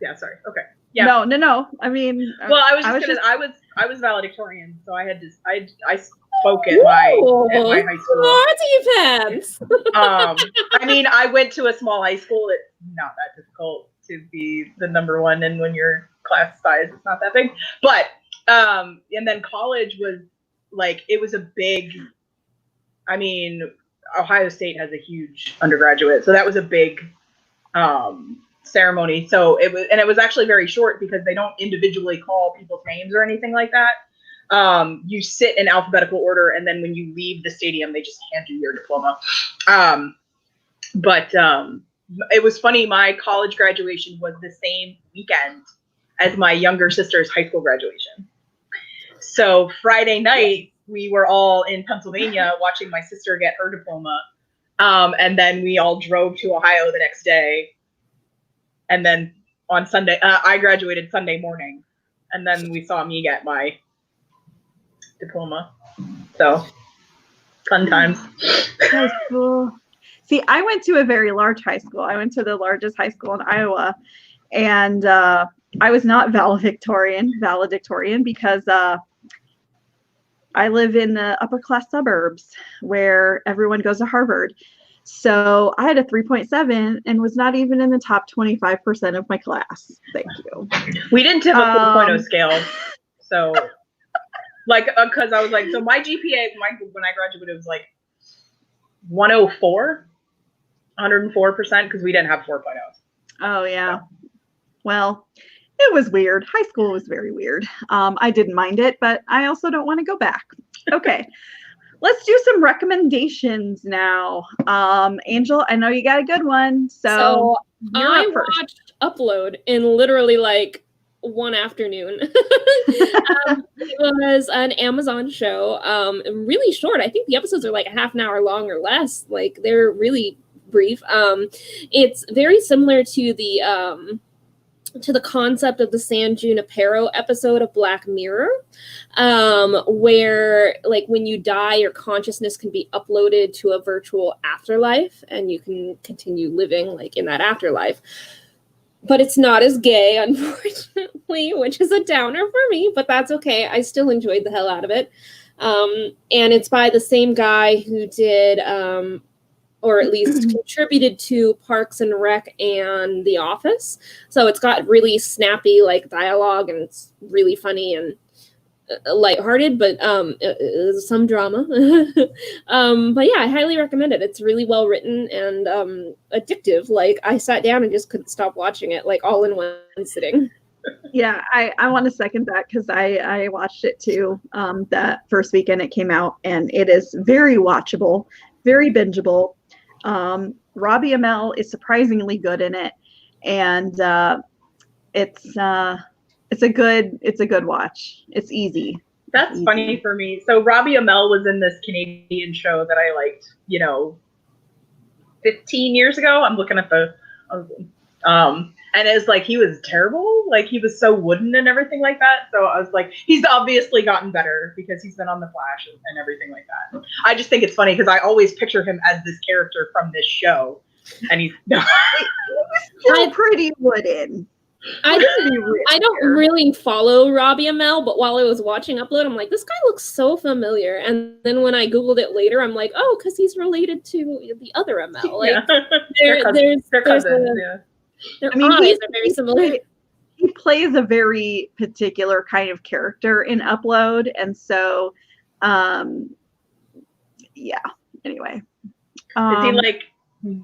yeah, sorry. Okay. Yeah. No. I mean, well, I was valedictorian, so I had to. I spoke at my high school. Naughty pants. I mean, I went to a small high school. It's not that difficult to be the number one, and when your class size is not that big. But and then college was like, it was a big. I mean, Ohio State has a huge undergraduate, so that was a big ceremony. So it was actually very short because they don't individually call people's names or anything like that. You sit in alphabetical order, and then when you leave the stadium, they just hand you your diploma. But it was funny. My college graduation was the same weekend as my younger sister's high school graduation. So Friday night, we were all in Pennsylvania watching my sister get her diploma. And then we all drove to Ohio the next day. And then on Sunday, I graduated Sunday morning. And then we saw me get my diploma. So, fun times. That's cool. See, I went to a very large high school. I went to the largest high school in Iowa. And I was not valedictorian because I live in the upper class suburbs where everyone goes to Harvard. So I had a 3.7 and was not even in the top 25% of my class. Thank you. We didn't have a 4.0 scale. So, like, because I was like, so my GPA, when I graduated, it was like 104, 104%, because we didn't have 4.0s. Oh, yeah. Well, it was weird. High school was very weird. I didn't mind it, but I also don't want to go back. Okay. Let's do some recommendations now. Angel, I know you got a good one. So I watched Upload in literally like one afternoon. It was an Amazon show. Really short. I think the episodes are like a half an hour long or less. Like, they're really brief. It's very similar to the to the concept of the San Junipero episode of Black Mirror, where like when you die, your consciousness can be uploaded to a virtual afterlife and you can continue living like in that afterlife. But it's not as gay, unfortunately, which is a downer for me, but that's okay. I still enjoyed the hell out of it. And it's by the same guy who did, or at least contributed to Parks and Rec and The Office. So it's got really snappy like dialogue and it's really funny and lighthearted, but some drama. But yeah, I highly recommend it. It's really well written and addictive. Like I sat down and just couldn't stop watching it, like all in one sitting. Yeah, I want to second that because I watched it too that first weekend it came out, and it is very watchable, very bingeable. Robbie Amell is surprisingly good in it, and it's a good watch. It's easy. That's easy. Funny for me. So Robbie Amell was in this Canadian show that I liked, 15 years ago. I'm looking at the, and it's like he was terrible. Like he was so wooden and everything like that. So I was like, he's obviously gotten better because he's been on The Flash and everything like that. I just think it's funny because I always picture him as this character from this show, and he's still pretty wooden. I don't really follow Robbie Amell, but while I was watching Upload, I'm like, this guy looks so familiar. And then when I Googled it later, I'm like, oh, because he's related to the other Amell. Like, yeah. They're cousins, yeah. Their eyes are very similar. He plays a very particular kind of character in Upload, and so, yeah. Anyway, is he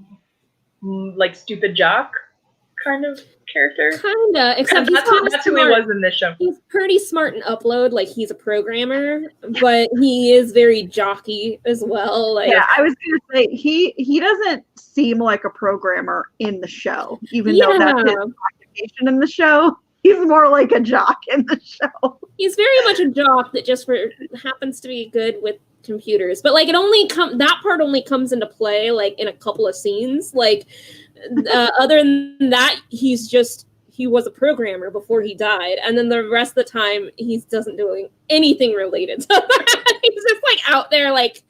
like stupid jock kind of character? Kinda, except that's who he was in this show. He's pretty smart in Upload, like he's a programmer, but he is very jockey as well. Like, yeah, I was gonna say he doesn't seem like a programmer in the show, even though that's his occupation in the show. He's more like a jock in the show. He's very much a jock that just happens to be good with computers, but like that part only comes into play like in a couple of scenes. Like other than that, he was a programmer before he died, and then the rest of the time he doesn't doing anything related to that. He's just like out there like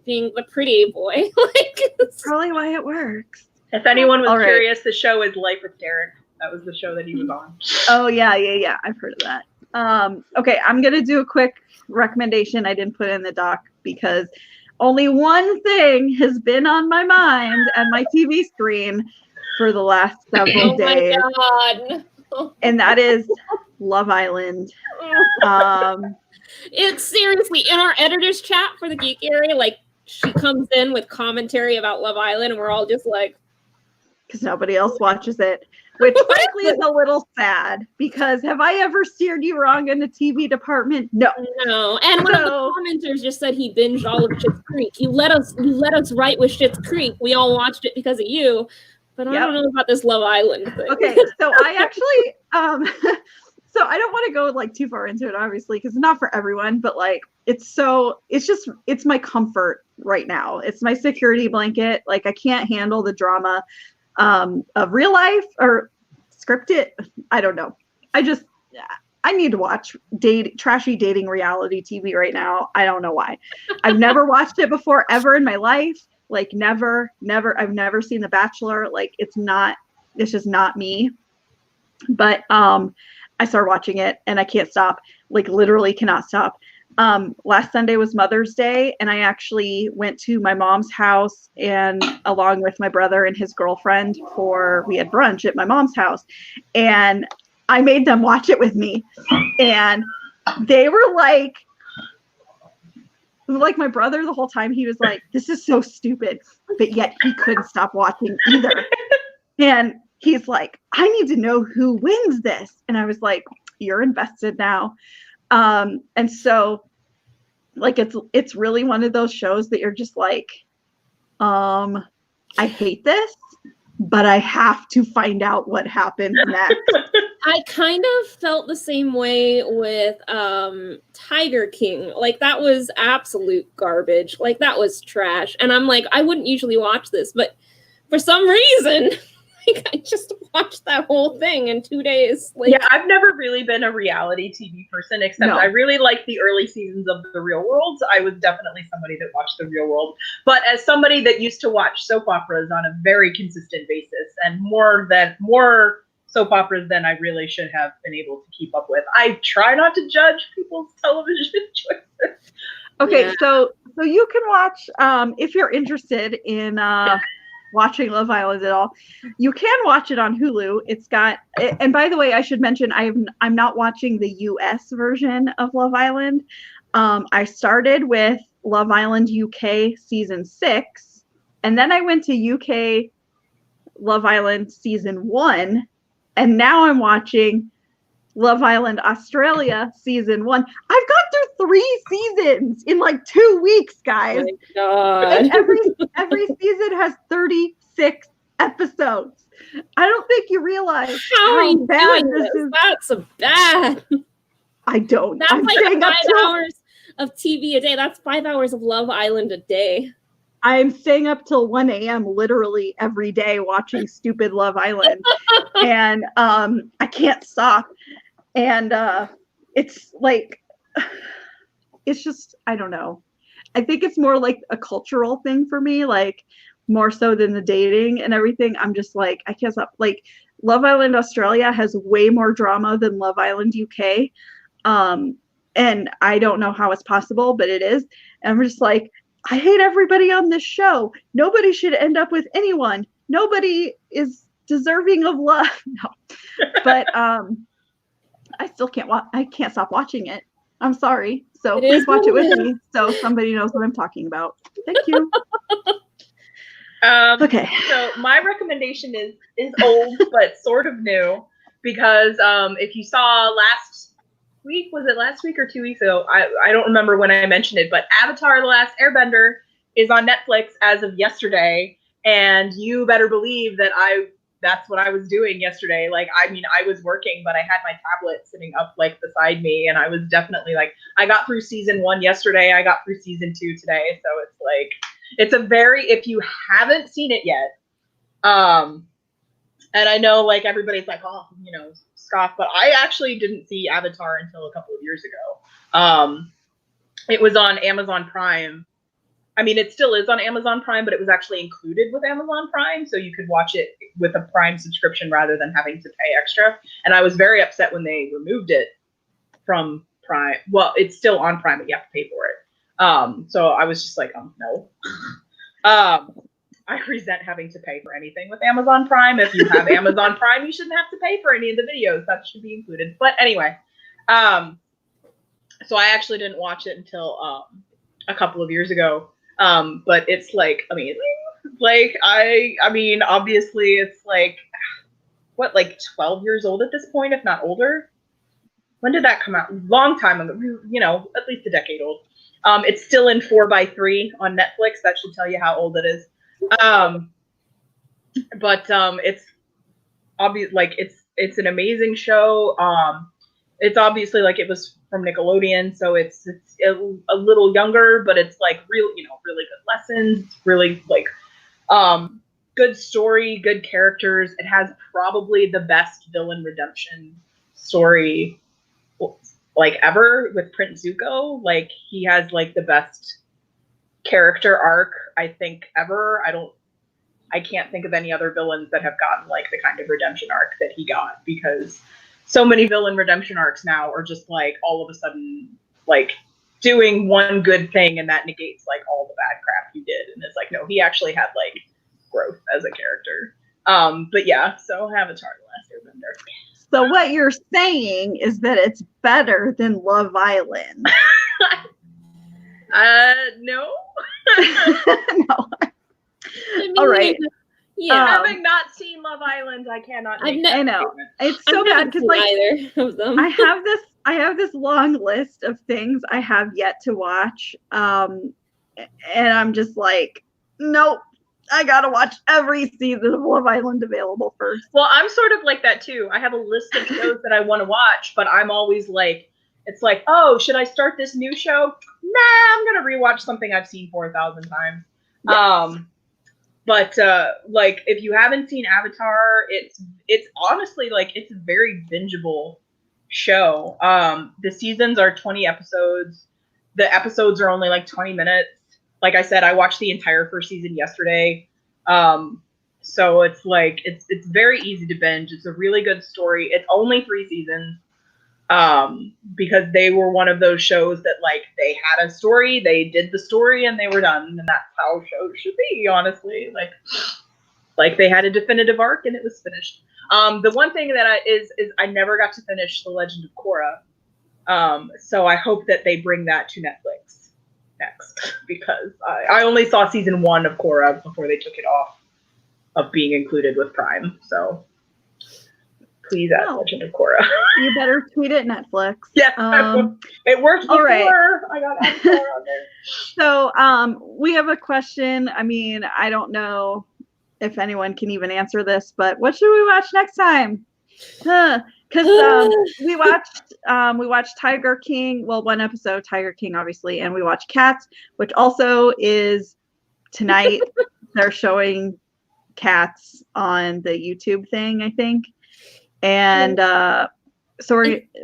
being the pretty boy. Like that's probably why it works. If anyone was curious, the show is Life with Derek. That was the show that he was on. Oh yeah, I've heard of that. Okay, I'm gonna do a quick recommendation. I didn't put in the doc because only one thing has been on my mind and my TV screen for the last several days. My God. And that is Love Island. It's seriously in our editor's chat for the Geekiary, like she comes in with commentary about Love Island and we're all just like, because nobody else watches it, which frankly is a little sad because have I ever steered you wrong in the TV department? No. And one of the commenters just said he binged all of Schitt's Creek. You let us write with Schitt's Creek. We all watched it because of you, but I don't know about this Love Island thing. Okay, so I actually so I don't want to go like too far into it, obviously, because it's not for everyone, but like it's my comfort right now. It's my security blanket. Like I can't handle the drama of real life or scripted. I don't know. I need to watch trashy dating reality TV right now. I don't know why. I've never watched it before ever in my life. Like never. I've never seen The Bachelor. Like it's just not me. But I started watching it and I can't stop. Like literally cannot stop. Last Sunday was Mother's Day, and I actually went to my mom's house and along with my brother and his girlfriend we had brunch at my mom's house, and I made them watch it with me, and they were like my brother the whole time, he was like, this is so stupid, but yet he couldn't stop watching either. And he's like, I need to know who wins this. And I was like, you're invested now. And so like it's really one of those shows that you're just like, I hate this, but I have to find out what happens next. I kind of felt the same way with Tiger King. Like that was absolute garbage. Like that was trash. And I'm like, I wouldn't usually watch this, but for some reason Like, I just watched that whole thing in 2 days. Like, yeah, I've never really been a reality TV person, except No. I really liked the early seasons of The Real World. I was definitely somebody that watched The Real World. But as somebody that used to watch soap operas on a very consistent basis, and more soap operas than I really should have been able to keep up with, I try not to judge people's television choices. Okay, Yeah. so you can watch if you're interested in watching Love Island at all. You can watch it on Hulu. It's got, and by the way, I should mention I'm not watching the US version of Love Island. I started with Love Island UK season 6, and then I went to UK Love Island season 1, and now I'm watching Love Island Australia season 1. I've got through 3 seasons in like 2 weeks, guys. oh my And God. every season has 36 episodes. I don't think you realize How are you bad doing this this? is. That's so bad. I don't. That's I'm like staying 5 up till hours of TV a day. That's 5 hours of Love Island a day. I'm staying up till 1 a.m. literally every day watching stupid Love Island, and I can't stop. And it's like, it's just, I don't know. I think it's more like a cultural thing for me, like more so than the dating and everything. I'm just like, I can't stop. Like, Love Island Australia has way more drama than Love Island UK. And I don't know how it's possible, but it is. And I'm just like, I hate everybody on this show. Nobody should end up with anyone. Nobody is deserving of love. No. But I still can't I can't stop watching it. I'm sorry. So please watch it with me so somebody knows what I'm talking about. Thank you. Okay. So my recommendation is old but sort of new, because if you saw last week, was it last week or 2 weeks ago? I don't remember when I mentioned it, but Avatar: The Last Airbender is on Netflix as of yesterday, and you better believe that that's what I was doing yesterday. Like, I mean, I was working, but I had my tablet sitting up like beside me, and I was definitely like, I got through season 1 yesterday, I got through season 2 today, so it's like, it's a very, if you haven't seen it yet, and I know like everybody's like, oh, you know, scoff, but I actually didn't see Avatar until a couple of years ago. It was on Amazon Prime. I mean, it still is on Amazon Prime, but it was actually included with Amazon Prime, so you could watch it with a Prime subscription rather than having to pay extra. And I was very upset when they removed it from Prime. Well, it's still on Prime, but you have to pay for it. So I was just like, no. I resent having to pay for anything with Amazon Prime. If you have Amazon Prime, you shouldn't have to pay for any of the videos. That should be included. But anyway, so I actually didn't watch it until a couple of years ago. But it's like amazing. Like, I mean, obviously it's like, what, like 12 years old at this point, if not older? When did that come out? Long time ago, you know, at least a decade old. It's still in 4:3 on Netflix. That should tell you how old it is. But it's obvious, like it's an amazing show. It's obviously like it was from Nickelodeon, so it's a little younger, but it's like real, you know, really good lessons. It's really like good story, good characters. It has probably the best villain redemption story like ever with Prince Zuko. Like, he has like the best character arc I think ever. I can't think of any other villains that have gotten like the kind of redemption arc that he got, because so many villain redemption arcs now are just like all of a sudden like doing one good thing and that negates like all the bad crap you did. And it's like, no, he actually had like growth as a character. But yeah, so Avatar: The Last Airbender. So what you're saying is that it's better than Love Island. No. No. I mean, All right. Yeah. Having not seen Love Island, I cannot make that I know. statement. It's so I've bad never because seen like either of them. I have this long list of things I have yet to watch. And I'm just like, nope, I gotta watch every season of Love Island available first. Well, I'm sort of like that too. I have a list of shows that I want to watch, but I'm always like, it's like, oh, should I start this new show? Nah, I'm gonna rewatch something I've seen 4,000 times. Yes. But like, if you haven't seen Avatar, it's honestly like it's a very bingeable show. The seasons are 20 episodes. The episodes are only like 20 minutes. Like I said, I watched the entire first season yesterday. So it's like it's very easy to binge. It's a really good story. It's only 3 seasons. Because they were one of those shows that like they had a story, they did the story, and they were done, and that's how shows should be, honestly. Like they had a definitive arc and it was finished. The one thing that is I never got to finish The Legend of Korra. So I hope that they bring that to Netflix next, because I only saw season 1 of Korra before they took it off of being included with Prime. So please add Legend of Korra. You better tweet it, Netflix. Yeah, it worked before. All right. I got Avatar on there. So we have a question. I mean, I don't know if anyone can even answer this, but what should we watch next time? Because we watched Tiger King. Well, one episode, Tiger King, obviously, and we watched Cats, which also is tonight. They're showing Cats on the YouTube thing, I think. And so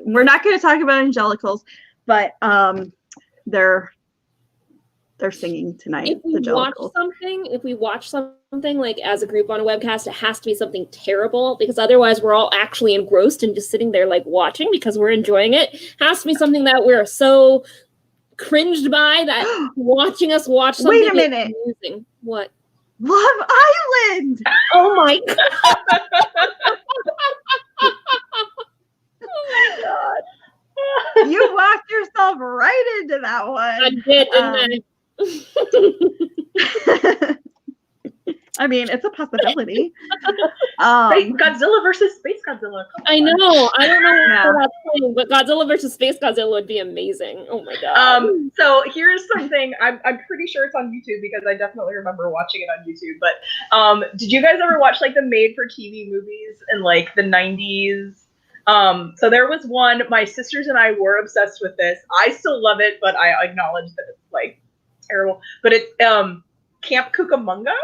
we're not going to talk about Angelicals, but they're singing tonight. If we watch something like as a group on a webcast, it has to be something terrible, because otherwise we're all actually engrossed and just sitting there like watching because we're enjoying it. It has to be something that we're so cringed by that watching us watch something. Wait a minute. Amusing. What? Love Island. Oh my god. Oh my god. You walked yourself right into that one. I did, didn't I? I mean, it's a possibility. Godzilla versus Space Godzilla. I know. I don't know how that's playing, but Godzilla versus Space Godzilla would be amazing. Oh my god. So here's something. I'm pretty sure it's on YouTube, because I definitely remember watching it on YouTube. But did you guys ever watch like the made-for-TV movies in like the 90s? So there was one. My sisters and I were obsessed with this. I still love it, but I acknowledge that it's like terrible. But it's Camp Cucamonga.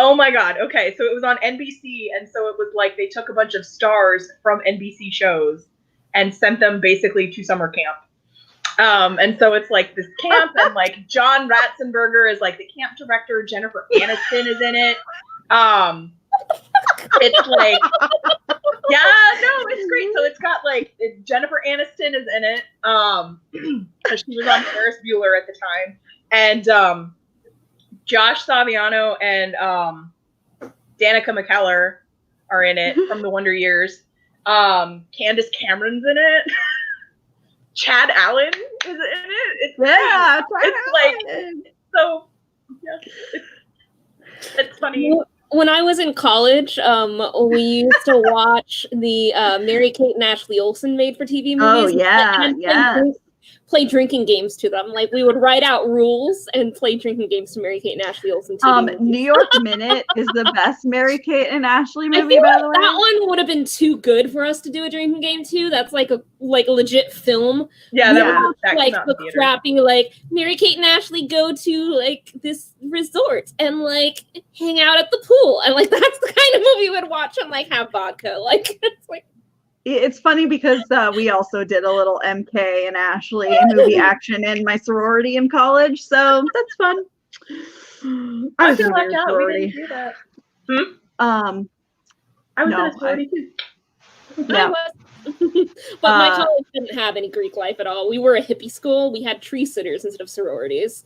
Oh my god. Okay, so it was on NBC, and so it was like they took a bunch of stars from NBC shows and sent them basically to summer camp. And so it's like this camp, and like John Ratzenberger is like the camp director. Jennifer Aniston is in it. It's like, yeah, no, it's great. So it's got like Jennifer Aniston is in it, because she was on Ferris Bueller at the time, and Josh Saviano and Danica McKellar are in it from the Wonder Years. Candace Cameron's in it. Chad Allen is in it. It's like so. Yeah, it's funny. When I was in college, we used to watch the Mary-Kate and Ashley Olsen made-for-TV movies. Oh, yeah, and play drinking games to them. Like, we would write out rules and play drinking games to Mary-Kate and Ashley Olsen TV movies. New York Minute is the best Mary-Kate and Ashley movie, by the way. That one would have been too good for us to do a drinking game to. That's like a legit film. Yeah, that was like the crappy like Mary-Kate and Ashley go to like this resort and like hang out at the pool, and like that's the kind of movie we'd watch and like have vodka. Like it's like. It's funny because we also did a little MK and Ashley movie action in my sorority in college, so that's fun. I feel left out. We didn't do that. I was in a sorority too. Yeah. But my college didn't have any Greek life at all. We were a hippie school. We had tree sitters instead of sororities.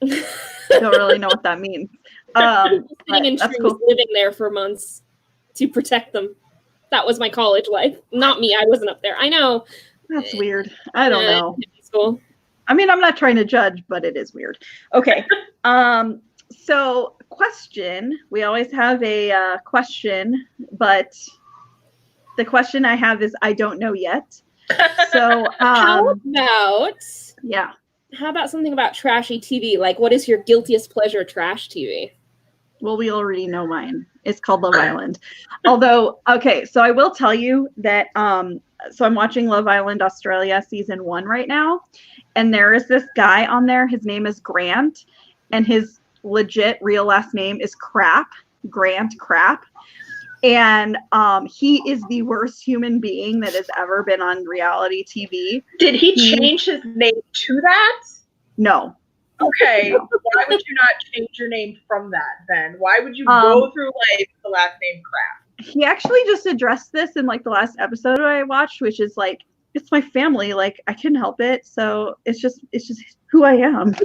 Don't really know what that means. Sitting in trees, cool. living there for months to protect them. That was my college life. Not me. I wasn't up there. I know. That's weird. I don't know. School. I mean, I'm not trying to judge, but it is weird. Okay. So question. We always have a question, but the question I have is I don't know yet. So how about something about trashy TV? Like, what is your guiltiest pleasure trash TV? Well, we already know mine. It's called Love Island. Although, okay, so I will tell you that, so I'm watching Love Island Australia season 1 right now. And there is this guy on there. His name is Grant. And his legit real last name is Grant Crap. And he is the worst human being that has ever been on reality TV. Did he change his name to that? No. Okay. No. Why would you not change your name from that then? Why would you go through life with the last name Crap? He actually just addressed this in like the last episode I watched, which is like, it's my family. Like, I couldn't help it. So it's just who I am.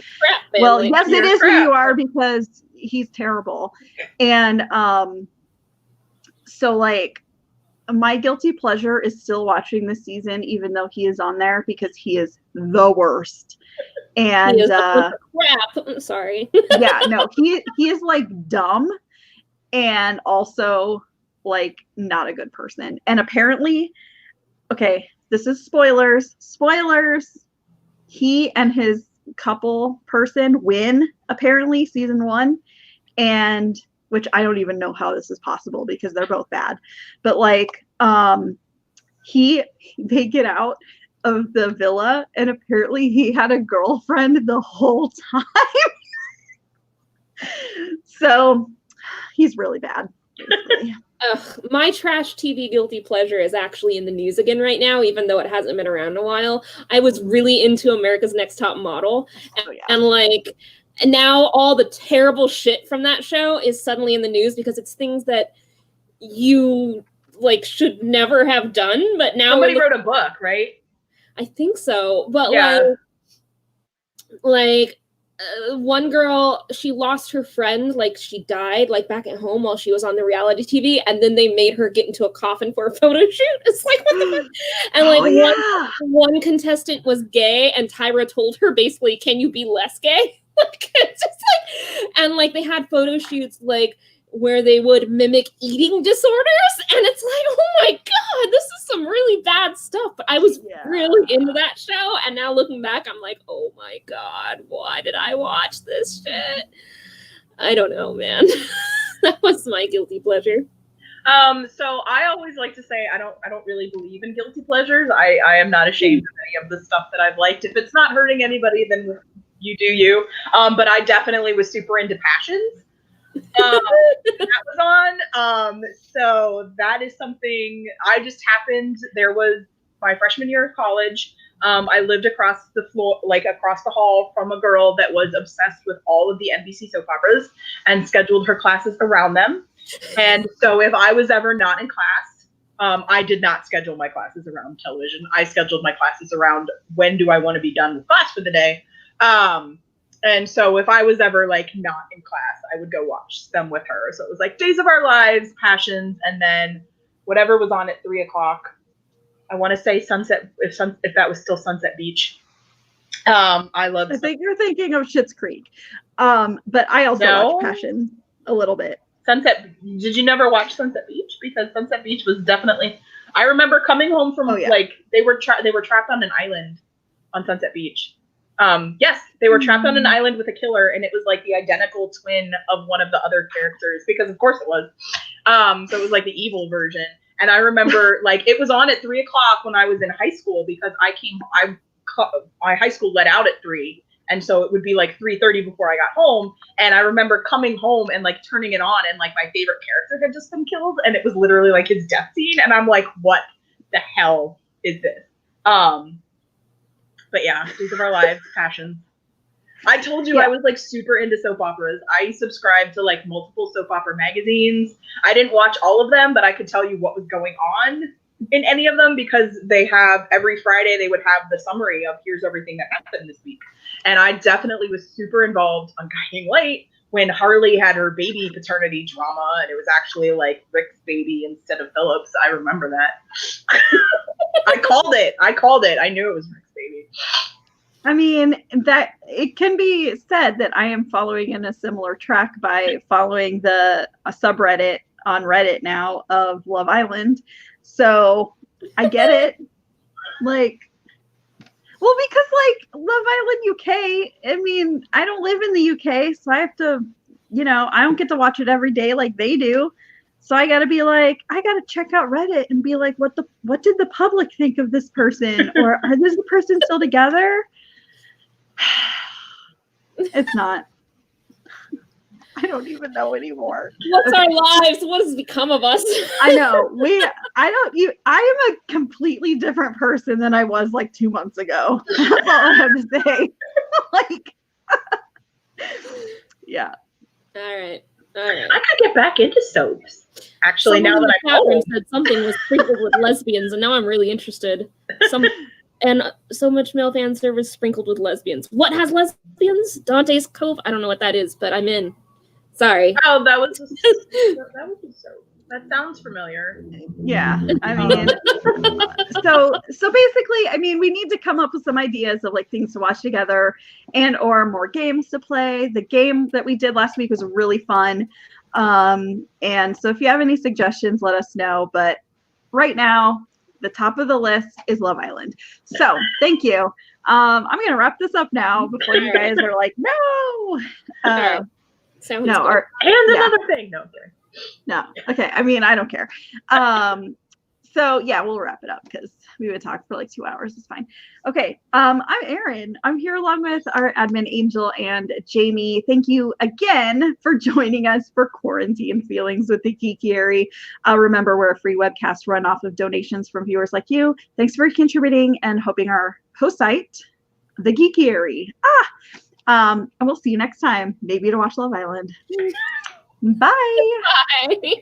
Well, yes, it is who you are, because he's terrible. And so like my guilty pleasure is still watching this season, even though he is on there, because he is the worst. And he is crap. I'm sorry. Yeah, no, he is like dumb and also like not a good person. And apparently, okay, this is spoilers. He and his couple person win apparently season 1, and which I don't even know how this is possible because they're both bad. But like they get out of the villa and apparently he had a girlfriend the whole time. So he's really bad. My trash TV guilty pleasure is actually in the news again right now, even though it hasn't been around in a while. I was really into America's Next Top Model, and like now all the terrible shit from that show is suddenly in the news because it's things that you like should never have done. But now somebody wrote a book, right? I think so, but yeah. like one girl, she lost her friend, like she died like back at home while she was on the reality TV, and then they made her get into a coffin for a photo shoot. It's like, what the fuck? And like one contestant was gay, and Tyra told her basically, can you be less gay? Like, it's just like, and like they had photo shoots like where they would mimic eating disorders, and it's like, oh my god, this is some really bad stuff. But I was really into that show, and now looking back, I'm like, oh my god, why did I watch this shit? I don't know, man. That was my guilty pleasure. So I always like to say I don't really believe in guilty pleasures. I am not ashamed of any of the stuff that I've liked. If it's not hurting anybody, then you do you. But I definitely was super into Passions. That was on. So that is something I just happened. There was my freshman year of college. I lived across the floor, like across the hall from a girl that was obsessed with all of the NBC soap operas and scheduled her classes around them. And so if I was ever not in class, I did not schedule my classes around television. I scheduled my classes around when do I want to be done with class for the day. And so if I was ever like not in class, I would go watch them with her. So it was like Days of Our Lives, Passions, and then whatever was on at 3:00. I want to say Sunset, if that was still Sunset Beach. I think you're thinking of Schitt's Creek. But I also watched Passion a little bit. Sunset. Did you never watch Sunset Beach? Because Sunset Beach was definitely. I remember coming home from like they were trapped on an island on Sunset Beach. Yes, they were trapped on an island with a killer, and it was like the identical twin of one of the other characters, because of course it was. So it was like the evil version. And I remember like it was on at 3:00 when I was in high school, because my high school let out at 3, and so it would be like 3:30 before I got home. And I remember coming home and like turning it on, and like my favorite character had just been killed, and it was literally like his death scene, and I'm like, what the hell is this? But yeah, Days of Our Lives, Passions. I told you I was like super into soap operas. I subscribed to like multiple soap opera magazines. I didn't watch all of them, but I could tell you what was going on in any of them, because they have every Friday they would have the summary of here's everything that happened this week. And I definitely was super involved on Guiding Light when Harley had her baby paternity drama, and it was actually like Rick's baby instead of Philip's. I remember that. I called it. I knew it was Rick's baby. I mean, that it can be said that I am following in a similar track by following a subreddit on Reddit now of Love Island. So I get it. Like, well, because like Love Island UK, I mean, I don't live in the UK, so I have to, I don't get to watch it every day like they do. So I got to be like, I got to check out Reddit and be like, what did the public think of this person? Or is the person still together? It's not. I don't even know anymore. What's our lives? What has become of us? I know. I am a completely different person than I was like 2 months ago. That's all I have to say. Like, yeah. All right. I could get back into soaps. Actually, Someone now in that the I'm chat room old. said something was sprinkled with lesbians, and now I'm really interested. And so much male fan service sprinkled with lesbians. What has lesbians? Dante's Cove? I don't know what that is, but I'm in. Sorry. Oh, that was a soap. That sounds familiar. Yeah. I mean, so basically, I mean, we need to come up with some ideas of like things to watch together and or more games to play. The game that we did last week was really fun. And so if you have any suggestions, let us know. But right now, the top of the list is Love Island. So thank you. I'm going to wrap this up now before you guys are like, no. Right. Sounds No, good. And another thing. No, I'm kidding. no. Okay. I mean, I don't care. So yeah, we'll wrap it up because we would talk for like 2 hours. It's fine. Okay. I'm Erin. I'm here along with our admin Angel and Jamie. Thank you again for joining us for Quarantine Feelings with the Geekiary. Remember, we're a free webcast run off of donations from viewers like you. Thanks for contributing and hoping our host site, the Geekiary. And we'll see you next time. Maybe to watch Love Island. Bye. Bye.